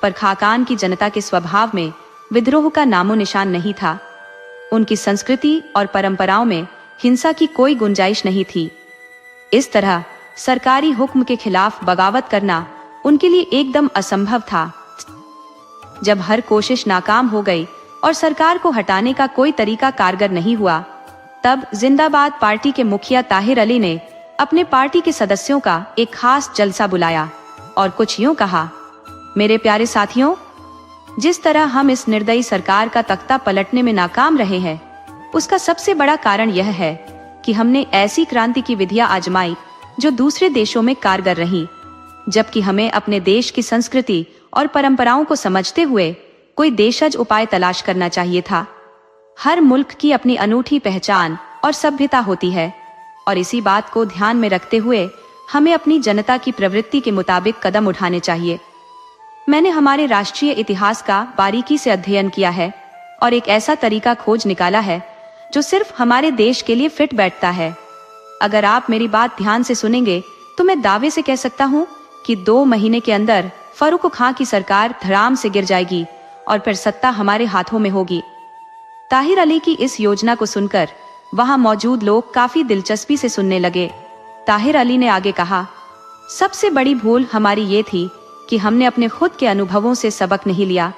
पर खाकान की जनता के स्वभाव में विद्रोह का नामो निशान नहीं था। उनकी संस्कृति और परंपराओं में हिंसा की कोई गुंजाइश नहीं थी। इस तरह सरकारी हुक्म के खिलाफ बगावत करना उनके लिए एकदम असंभव था। जब हर कोशिश नाकाम हो गई और सरकार को हटाने का कोई तरीका कारगर नहीं हुआ, तब जिंदाबाद पार्टी के मुखिया ताहिर अली ने अपने पार्टी के सदस्यों का एक खास जलसा बुलाया और कुछ यूं कहा, मेरे प्यारे साथियों, जिस तरह हम इस निर्दयी सरकार का तख्ता पलटने में नाकाम रहे हैं, उसका सबसे बड़ा कारण यह है कि हमने ऐसी क्रांति की विधियां आजमाई जो दूसरे देशों में कारगर रहीं, जबकि हमें अपने देश की संस्कृति और परंपराओं को समझते हुए कोई देशज उपाय तलाश करना चाहिए था। हर मुल्क की अपनी अनूठी पहचान और सभ्यता होती है, और इसी बात को ध्यान में रखते हुए हमें अपनी जनता की प्रवृत्ति के मुताबिक कदम उठाने चाहिए। मैंने हमारे राष्ट्रीय इतिहास का बारीकी से अध्ययन किया है और एक ऐसा तरीका खोज निकाला है जो सिर्फ हमारे देश के लिए फिट बैठता है। अगर आप मेरी बात ध्यान से सुनेंगे तो मैं दावे से कह सकता हूँ कि 2 महीने के अंदर फर्रुख खां की सरकार धड़ाम से गिर जाएगी और फिर सत्ता हमारे हाथों में होगी। ताहिर अली की इस योजना को सुनकर वहां मौजूद लोग काफी दिलचस्पी से सुनने लगे। ताहिर अली ने आगे कहा, सबसे बड़ी भूल हमारी ये थी कि हमने अपने खुद के अनुभवों से सबक नहीं लिया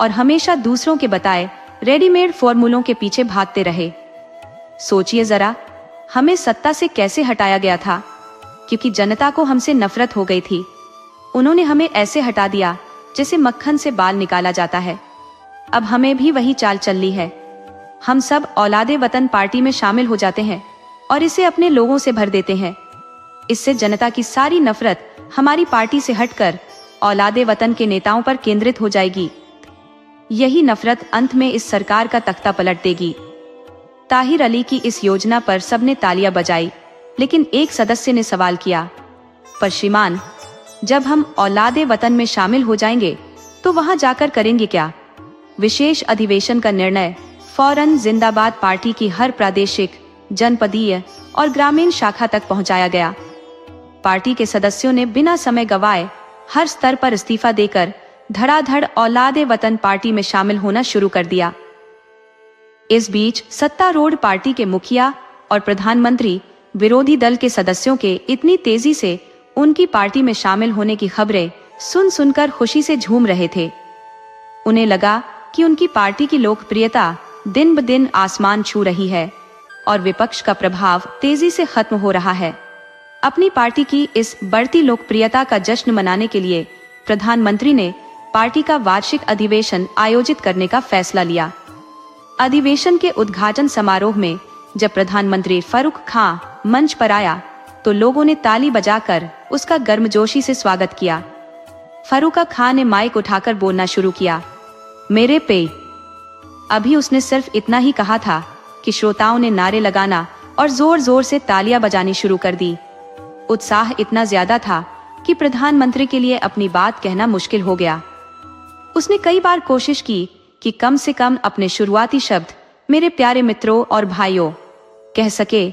और हमेशा दूसरों के बताए रेडीमेड फॉर्मूलों के पीछे भागते रहे। सोचिए जरा, हमें सत्ता से कैसे हटाया गया था, क्योंकि जनता को हमसे नफरत हो गई थी। उन्होंने हमें ऐसे हटा दिया जैसे मक्खन से बाल निकाला जाता है। अब हमें भी वही चाल चल ली है। हम सब औलादे वतन पार्टी में शामिल हो जाते हैं और इसे अपने लोगों से भर देते हैं। इससे जनता की सारी नफरत हमारी पार्टी से हटकर औलादे वतन के नेताओं पर केंद्रित हो जाएगी। यही नफरत अंत में इस सरकार का तख्ता पलट देगी। ताहिर अली की इस योजना पर सबने तालियां बजाई, लेकिन एक सदस्य ने सवाल किया, पर श्रीमान, जब हम औलादे वतन में शामिल हो जाएंगे तो वहां जाकर करेंगे क्या? विशेष अधिवेशन का निर्णय फौरन जिंदाबाद पार्टी की हर प्रादेशिक, जनपदीय और ग्रामीण शाखा तक पहुंचाया गया। पार्टी के सदस्यों ने बिना समय गवाए हर स्तर पर इस्तीफा देकर धड़ाधड़ औलादे वतन पार्टी में शामिल होना शुरू कर दिया। इस बीच सत्तारूढ़ पार्टी के मुखिया और प्रधानमंत्री विरोधी दल के सदस्यों के इतनी तेजी से उनकी पार्टी में शामिल होने की खबरें सुन सुनकर खुशी से झूम रहे थे। उन्हें लगा कि उनकी पार्टी की लोकप्रियता दिन ब दिन आसमान छू रही है और विपक्ष का प्रभाव तेजी से खत्म हो रहा है। अपनी पार्टी की इस बढ़ती लोकप्रियता का जश्न मनाने के लिए प्रधानमंत्री ने पार्टी का वार्षिक अधिवेशन आयोजित करने का फैसला लिया। अधिवेशन के उद्घाटन समारोह में जब प्रधानमंत्री फर्रुख खां मंच पर आया तो लोगों ने ताली बजाकर उसका गर्मजोशी से स्वागत किया। फर्रुख खां ने माइक उठाकर बोलना शुरू किया, मेरे पे। अभी उसने सिर्फ इतना ही कहा था कि श्रोताओं ने नारे लगाना और जोर जोर से तालियां बजानी शुरू कर दी। उत्साह इतना ज्यादा था कि प्रधानमंत्री के लिए अपनी बात कहना मुश्किल हो गया। उसने कई बार कोशिश की कि कम से कम अपने शुरुआती शब्द मेरे प्यारे मित्रों और भाइयों कह सके,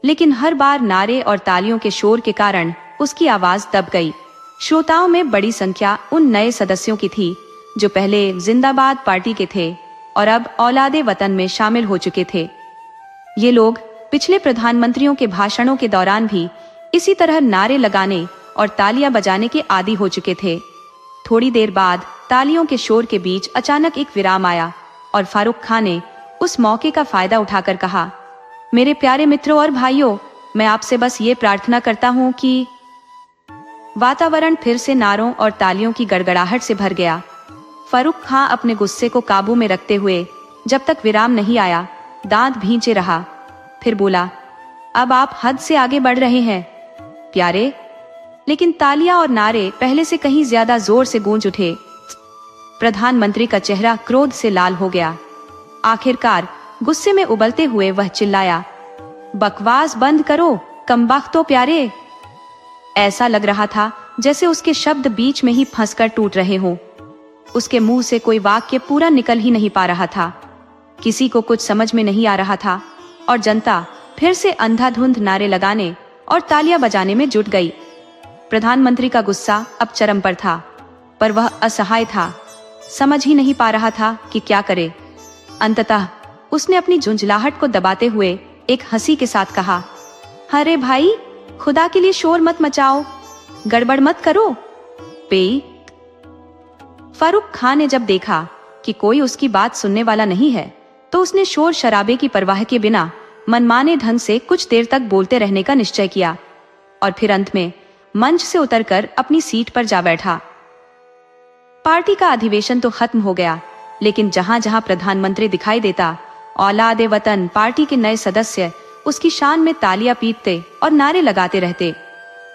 लेकिन हर बार नारे और तालियों के शोर के कारण उसकी आवाज दब गई। श्रोताओं में बड़ी संख्या उन नए सदस्यों की थी जो पहले जिंदाबाद पार्टी के थे और अब औलादे वतन में शामिल हो चुके थे। ये लोग पिछले प्रधानमंत्रियों के भाषणों के दौरान भी इसी तरह नारे लगाने और तालियां बजाने के आदी हो चुके थे। थोड़ी देर बाद तालियों के शोर के बीच अचानक एक विराम आया और फर्रुख खां ने उस मौके का फायदा उठाकर कहा, मेरे प्यारे मित्रों और भाइयों, मैं आपसे बस ये प्रार्थना करता हूँ कि। वातावरण फिर से नारों और तालियों की गड़गड़ाहट से भर गया। फर्रुख खां अपने गुस्से को काबू में रखते हुए जब तक विराम नहीं आया दांत भींचे रहा। फिर बोला, अब आप हद से आगे बढ़ रहे हैं प्यारे। लेकिन तालियां और नारे पहले से कहीं ज्यादा जोर से गूंज उठे। प्रधानमंत्री का चेहरा क्रोध से लाल हो गया। आखिरकार गुस्से में उबलते हुए वह चिल्लाया, बकवास बंद करो कमबख्तो प्यारे। ऐसा लग रहा था जैसे उसके शब्द बीच में ही फंसकर टूट रहे हों। उसके मुंह से कोई वाक्य पूरा निकल ही नहीं पा रहा था। किसी को कुछ समझ में नहीं आ रहा था और जनता फिर से अंधाधुंध नारे लगाने और तालियां बजाने में जुट गई। प्रधानमंत्री का गुस्सा अब चरम पर था, पर वह असहाय था, समझ ही नहीं पा रहा था कि क्या करे। अंततः उसने अपनी झुंझलाहट को दबाते हुए एक हंसी के साथ कहा, अरे भाई, खुदा के लिए शोर मत मचाओ, गड़बड़ मत करो पे। फर्रुख खां ने जब देखा कि कोई उसकी बात सुनने वाला नहीं है तो उसने शोर शराबे की परवाह के बिना मनमाने ढंग से कुछ देर तक बोलते रहने का निश्चय किया और फिर अंत में मंच से उतरकर अपनी सीट पर जा बैठा। पार्टी का अधिवेशन तो खत्म हो गया, लेकिन जहां जहां प्रधानमंत्री दिखाई देता, औलादे वतन पार्टी के नए सदस्य उसकी शान में तालियां पीटते और नारे लगाते रहते।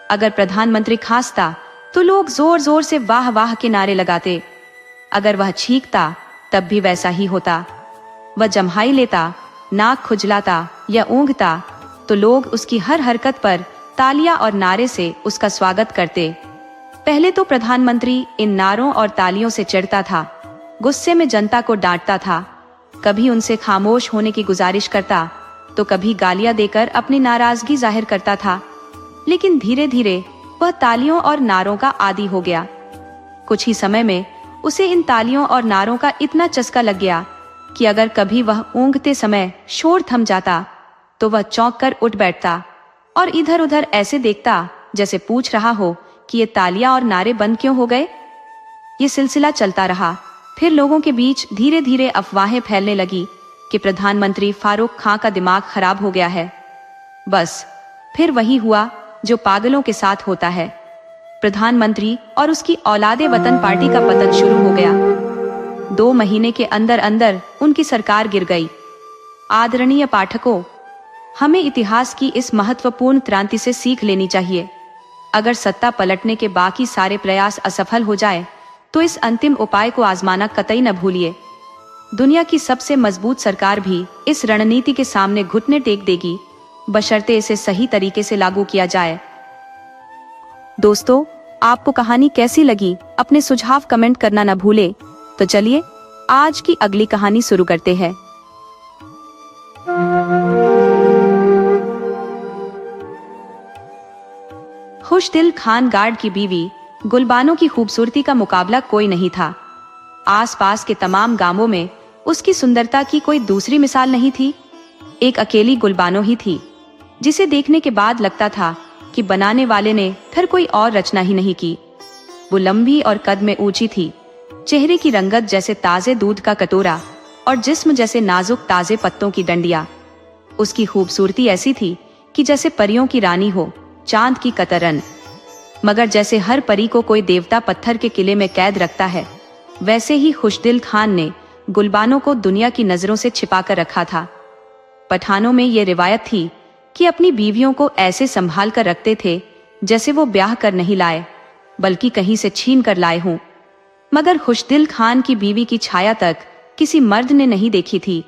अगर प्रधानमंत्री खांसता तो लोग जोर जोर से वाह वाह के नारे लगाते। अगर वह छींकता तब भी वैसा ही होता। वह जम्हाई लेता, नाक खुजलाता या ऊँघता तो लोग उसकी हर हरकत पर तालियां और नारे से उसका स्वागत करते। पहले तो प्रधानमंत्री इन नारों और तालियों से चिढ़ता था, गुस्से में जनता को डांटता था, कभी उनसे खामोश होने की गुजारिश करता तो कभी गालियां देकर अपनी नाराजगी जाहिर करता था। लेकिन धीरे धीरे वह तालियों और नारों का आदी हो गया। कुछ ही समय में उसे इन तालियों और नारों का इतना चस्का लग गया कि अगर कभी वह ऊँघते समय शोर थम जाता तो वह चौंक कर उठ बैठता और इधर उधर ऐसे देखता जैसे पूछ रहा हो कि ये तालियां और नारे बंद क्यों हो गए। ये सिलसिला चलता रहा। फिर लोगों के बीच धीरे धीरे अफवाहें फैलने लगी कि प्रधानमंत्री फारूक खां का दिमाग खराब हो गया है। बस फिर वही हुआ जो पागलों के साथ होता है। प्रधानमंत्री और उसकी औलादे वतन पार्टी का पतन शुरू हो गया। 2 महीने के अंदर अंदर उनकी सरकार गिर गई। आदरणीय पाठकों, हमें इतिहास की इस महत्वपूर्ण क्रांति से सीख लेनी चाहिए। अगर सत्ता पलटने के बाकी सारे प्रयास असफल हो जाए तो इस अंतिम उपाय को आजमाना कतई न भूलिए। दुनिया की सबसे मजबूत सरकार भी इस रणनीति के सामने घुटने टेक देगी, बशर्ते इसे सही तरीके से लागू किया जाए। दोस्तों, आपको कहानी कैसी लगी? अपने सुझाव कमेंट करना न भूले। तो चलिए आज की अगली कहानी शुरू करते हैं। खुशदिल खान गार्ड की बीवी गुलबानो की खूबसूरती का मुकाबला कोई नहीं था। आसपास के तमाम गांवों में उसकी सुंदरता की कोई दूसरी मिसाल नहीं थी। एक अकेली गुलबानो ही थी जिसे देखने के बाद लगता था कि बनाने वाले ने फिर कोई और रचना ही नहीं की। वो लंबी और कद में ऊंची थी, चेहरे की रंगत जैसे ताजे दूध का कटोरा और जिस्म जैसे नाजुक ताजे पत्तों की डंडिया। उसकी खूबसूरती ऐसी थी कि जैसे परियों की रानी हो, चांद की कतरन। मगर जैसे हर परी को कोई देवता पत्थर के किले में कैद रखता है, वैसे ही खुशदिल खान ने गुलबानो को दुनिया की नजरों से छिपा कर रखा था। पठानों में ये रिवायत थी कि अपनी बीवियों को ऐसे संभाल कर रखते थे जैसे वो ब्याह कर नहीं लाए, बल्कि कहीं से छीन कर लाए हों। मगर खुशदिल खान की बीवी की छाया तक किसी मर्द ने नहीं देखी थी।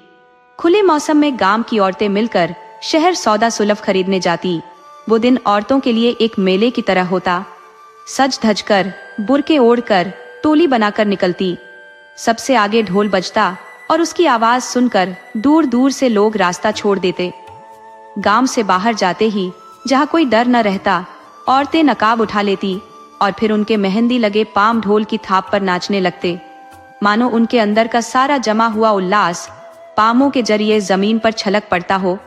खुले मौसम में गांव की औरतें मिलकर शहर सौदा सुलभ खरीदने जाती। वो दिन औरतों के लिए एक मेले की तरह होता। सज धज कर, बुरके ओढ़कर, टोली बनाकर निकलती। सबसे आगे ढोल बजता और उसकी आवाज सुनकर दूर दूर से लोग रास्ता छोड़ देते। गांव से बाहर जाते ही जहां कोई डर न रहता, औरतें नकाब उठा लेती और फिर उनके मेहंदी लगे पाम ढोल की थाप पर नाचने लगते, मानो उनके अंदर का सारा जमा हुआ उल्लास पामों के जरिए जमीन पर छलक पड़ता हो।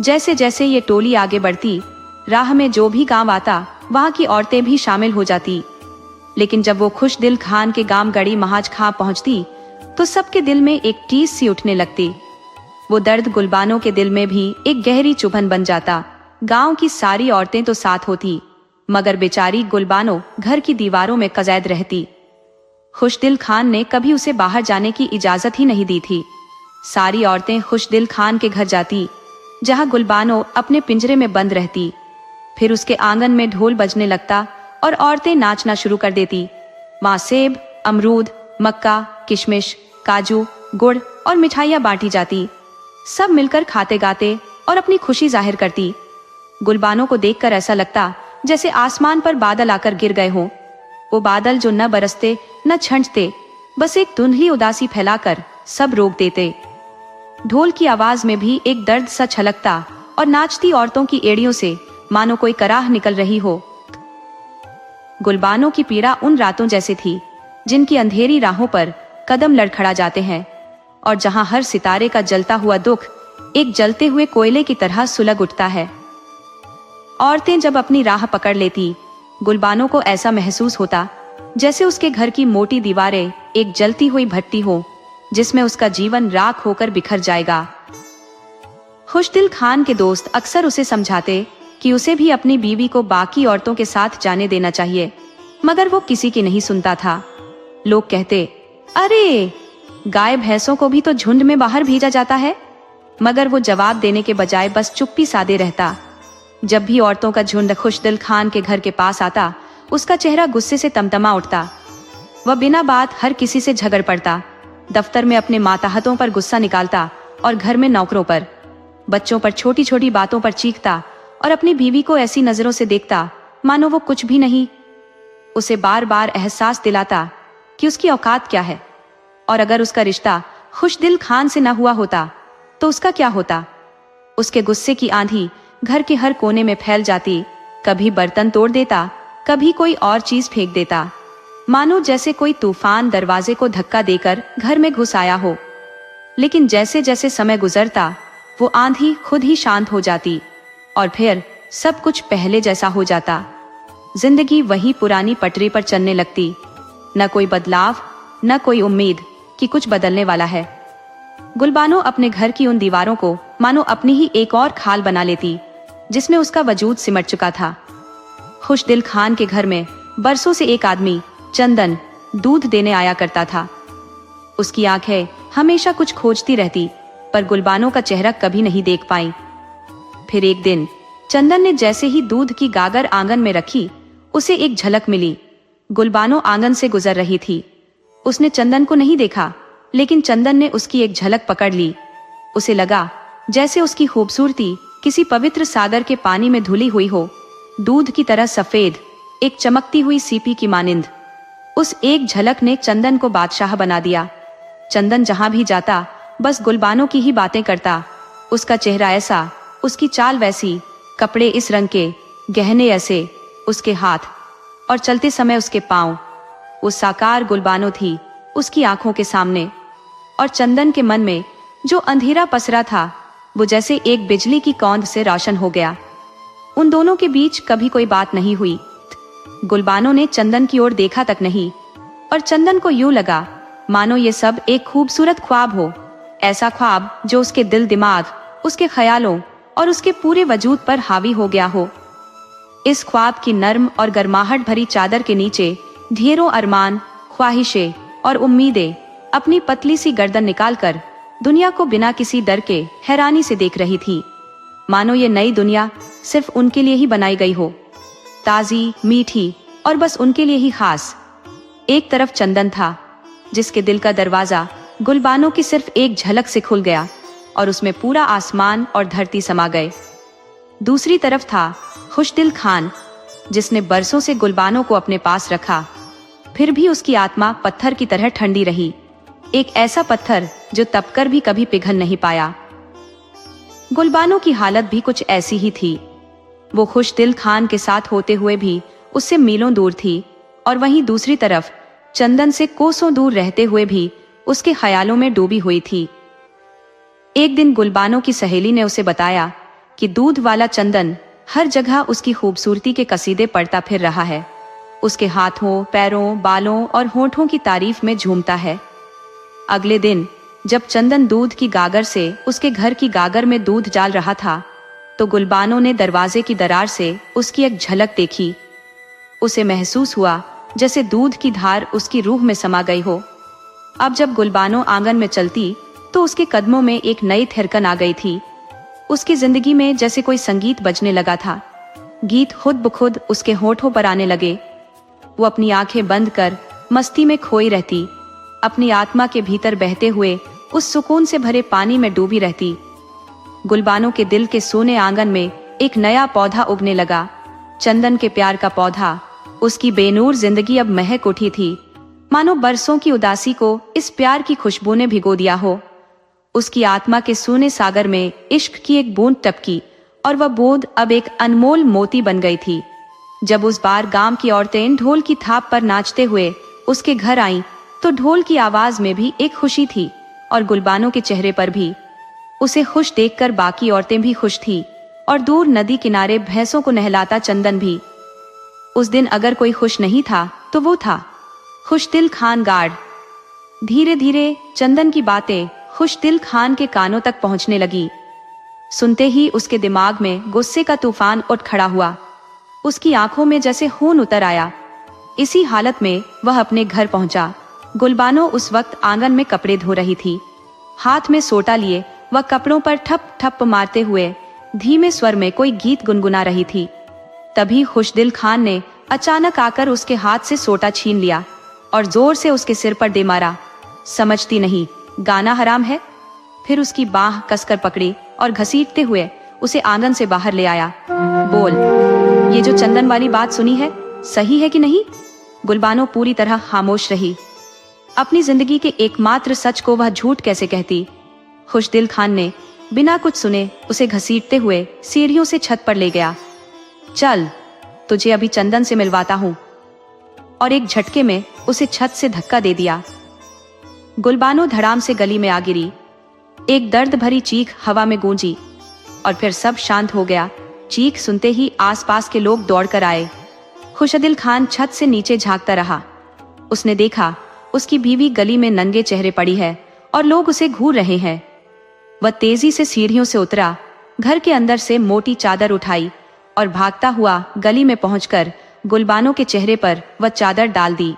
जैसे जैसे ये टोली आगे बढ़ती, राह में जो भी गांव आता वहां की औरतें भी शामिल हो जाती। लेकिन जब वो खुशदिल खान के गांव गड़ी महाज खां पहुंचती तो सबके दिल में एक टीस सी उठने लगती। वो दर्द गुलबानो के दिल में भी एक गहरी चुभन बन जाता। गांव की सारी औरतें तो साथ होती, मगर बेचारी गुलबानो घर की दीवारों में कैद रहती। खुशदिल खान ने कभी उसे बाहर जाने की इजाजत ही नहीं दी थी। सारी औरतें खुशदिल खान के घर जाती, जहां गुलबानो अपने पिंजरे में बंद रहती। फिर उसके आंगन में ढोल बजने लगता और औरतें नाचना शुरू कर देती। वहां सेब, अमरूद, मक्का, किशमिश, काजू, गुड़ और मिठाइयां बांटी जाती। सब मिलकर खाते गाते और अपनी खुशी जाहिर करती। गुलबानो को देखकर ऐसा लगता जैसे आसमान पर बादल आकर गिर गए हों। वो बादल जो न बरसते न छंटते, बस एक धुंधली उदासी फैलाकर सब रोक देते। ढोल की आवाज में भी एक दर्द सा छलकता और नाचती औरतों की एड़ियों से मानो कोई कराह निकल रही हो। गुलबानो की पीड़ा उन रातों जैसे थी जिनकी अंधेरी राहों पर कदम लड़खड़ा जाते हैं और जहां हर सितारे का जलता हुआ दुख एक जलते हुए कोयले की तरह सुलग उठता है। औरतें जब अपनी राह पकड़ लेती, गुलबानो को ऐसा महसूस होता जैसे उसके घर की मोटी दीवारें एक जलती हुई भट्टी हो जिसमें उसका जीवन राख होकर बिखर जाएगा। खुशदिल खान के दोस्त अक्सर उसे समझाते कि उसे भी अपनी बीवी को बाकी औरतों के साथ जाने देना चाहिए, मगर वो किसी की नहीं सुनता था। लोग कहते, अरे गाय भैंसों को भी तो झुंड में बाहर भेजा जाता है। मगर वो जवाब देने के बजाय बस चुप्पी साधे रहता। जब भी औरतों का झुंड खुशदिल खान के घर के पास आता, उसका चेहरा गुस्से से तमतमा उठता। वह बिना बात हर किसी से झगड़ पड़ता। दफ्तर में अपने माताहतों पर गुस्सा निकालता और घर में नौकरों पर, बच्चों पर छोटी छोटी बातों पर चीखता और अपनी बीवी को ऐसी नजरों से देखता मानो वो कुछ भी नहीं। उसे बार बार एहसास दिलाता कि उसकी औकात क्या है, और अगर उसका रिश्ता खुशदिल खान से न हुआ होता तो उसका क्या होता। उसके गुस्से की आंधी घर के हर कोने में फैल जाती। कभी बर्तन तोड़ देता, कभी कोई और चीज फेंक देता, मानो जैसे कोई तूफान दरवाजे को धक्का देकर घर में घुस आया हो। लेकिन जैसे जैसे समय गुजरता वो आंधी खुद ही शांत हो जाती और फिर सब कुछ पहले जैसा हो जाता। जिंदगी वही पुरानी पटरी पर चलने लगती, न कोई बदलाव, न कोई उम्मीद कि कुछ बदलने वाला है। गुलबानो अपने घर की उन दीवारों को मानो अपनी ही एक और खाल बना लेती जिसमें उसका वजूद सिमट चुका था। खुशदिल खान के घर में बरसों से एक आदमी चंदन दूध देने आया करता था। उसकी आंखें हमेशा कुछ खोजती रहती, पर गुलबानो का चेहरा कभी नहीं देख पाई। फिर एक दिन चंदन ने जैसे ही दूध की गागर आंगन में रखी, उसे एक झलक मिली। गुलबानो आंगन से गुजर रही थी। उसने चंदन को नहीं देखा, लेकिन चंदन ने उसकी एक झलक पकड़ ली। उसे लगा जैसे उसकी खूबसूरती किसी पवित्र सागर के पानी में धुली हुई हो, दूध की तरह सफेद, एक चमकती हुई सीपी की मानिंद। उस एक झलक ने चंदन को बादशाह बना दिया। चंदन जहां भी जाता बस गुलबानो की ही बातें करता। उसका चेहरा ऐसा, उसकी चाल वैसी, कपड़े इस रंग के, गहने ऐसे, उसके हाथ और चलते समय उसके पांव। वो साकार गुलबानो थी उसकी आंखों के सामने, और चंदन के मन में जो अंधेरा पसरा था वो जैसे एक बिजली की कौंध से रोशन हो गया। उन दोनों के बीच कभी कोई बात नहीं हुई। गुलबानो ने चंदन की ओर देखा तक नहीं, और चंदन को यूं लगा मानो ये सब एक खूबसूरत ख्वाब हो, ऐसा ख्वाब जो उसके दिल दिमाग, उसके ख्यालों और उसके पूरे वजूद पर हावी हो गया हो। इस ख्वाब की नर्म और गर्माहट भरी चादर के नीचे ढेरों अरमान, ख्वाहिशें और उम्मीदें अपनी पतली सी गर्दन निकालकर दुनिया को बिना किसी डर के हैरानी से देख रही थी, मानो ये नई दुनिया सिर्फ उनके लिए ही बनाई गई हो, ताजी, मीठी और बस उनके लिए ही खास। एक तरफ चंदन था जिसके दिल का दरवाजा गुलबानो की सिर्फ एक झलक से खुल गया और उसमें पूरा आसमान और धरती समा गए। दूसरी तरफ था खुशदिल खान, जिसने बरसों से गुलबानो को अपने पास रखा, फिर भी उसकी आत्मा पत्थर की तरह ठंडी रही, एक ऐसा पत्थर जो तपकर भी कभी पिघल नहीं पाया। गुलबानो की हालत भी कुछ ऐसी ही थी। वो खुशदिल खान के साथ होते हुए भी उससे मीलों दूर थी, और वहीं दूसरी तरफ चंदन से कोसों दूर रहते हुए भी उसके ख्यालों में डूबी हुई थी। एक दिन गुलबानो की सहेली ने उसे बताया कि दूध वाला चंदन हर जगह उसकी खूबसूरती के कसीदे पढ़ता फिर रहा है, उसके हाथों, पैरों, बालों और होठों की तारीफ में झूमता है। अगले दिन जब चंदन दूध की गागर से उसके घर की गागर में दूध डाल रहा था, तो गुलबानो ने दरवाजे की दरार से उसकी एक झलक देखी। उसे महसूस हुआ जैसे दूध की धार उसकी रूह में समा गई हो। अब जब गुलबानो आंगन में चलती तो उसके कदमों में एक नई थिरकन आ गई थी। उसकी जिंदगी में जैसे कोई संगीत बजने लगा था। गीत खुद ब खुद उसके होठों पर आने लगे। वो अपनी आंखें बंद कर मस्ती में खोई रहती, अपनी आत्मा के भीतर बहते हुए उस सुकून से भरे पानी में डूबी रहती। गुलबानो के दिल के सोने आंगन में एक नया पौधा उगने लगा, चंदन के प्यार का पौधा। उसकी बेनूर जिंदगी अब महक उठी थी, मानो बरसों की उदासी को इस प्यार की खुशबू ने भिगो दिया हो। उसकी आत्मा के सूने सागर में इश्क की एक बूंद टपकी, और वह बूंद अब एक अनमोल मोती बन गई थी। जब उस बार गांव की औरतें ढोल की थाप पर नाचते हुए उसके घर आईं, तो ढोल की आवाज में भी एक खुशी थी, और गुलबानो के चेहरे पर भी। उसे खुश देखकर बाकी औरतें भी खुश थी, और दूर नदी किनारे भैंसों को नहलाता चंदन भी। उस दिन अगर कोई खुश नहीं था तो वो था खुशदिल खान गार्ड। धीरे धीरे चंदन की बातें खुशदिल खान के कानों तक पहुंचने लगी। सुनते ही उसके दिमाग में गुस्से का तूफान उठ खड़ा हुआ। उसकी आंखों में जैसे खून उतर आया। इसी हालत में वह अपने घर पहुंचा। गुलबानो उस वक्त आंगन में कपड़े धो रही थी। हाथ में सोटा लिए वह कपड़ों पर ठप ठप मारते हुए धीमे स्वर में कोई गीत गुनगुना रही थी। तभी खुशदिल खान ने अचानक आकर उसके हाथ से सोटा छीन लिया और जोर से उसके सिर पर दे मारा। समझती नहीं, गाना हराम है। फिर उसकी बाह कसकर पकड़ी और घसीटते हुए उसे आंगन से बाहर ले आया। बोल, ये जो चंदन वाली बात सुनी है सही है कि नहीं? गुलबानो पूरी तरह खामोश रही। अपनी जिंदगी के एकमात्र सच को वह झूठ कैसे कहती? खुशदिल खान ने बिना कुछ सुने उसे घसीटते हुए सीढ़ियों से छत पर ले गया। चल, तुझे अभी चंदन से मिलवाता हूँ। और एक झटके में उसे छत से धक्का दे दिया। गुलबानो धड़ाम से गली में आ गिरी। एक दर्द भरी चीख हवा में गूंजी और फिर सब शांत हो गया। चीख सुनते ही आसपास के लोग दौड़कर आए। खुशदिल खान छत से नीचे झांकता रहा। उसने देखा उसकी बीवी गली में नंगे चेहरे पड़ी है और लोग उसे घूर रहे हैं। वह तेजी से सीढ़ियों से उतरा, घर के अंदर से मोटी चादर उठाई और भागता हुआ गली में पहुंचकर गुलबानो के चेहरे पर वह चादर डाल दी।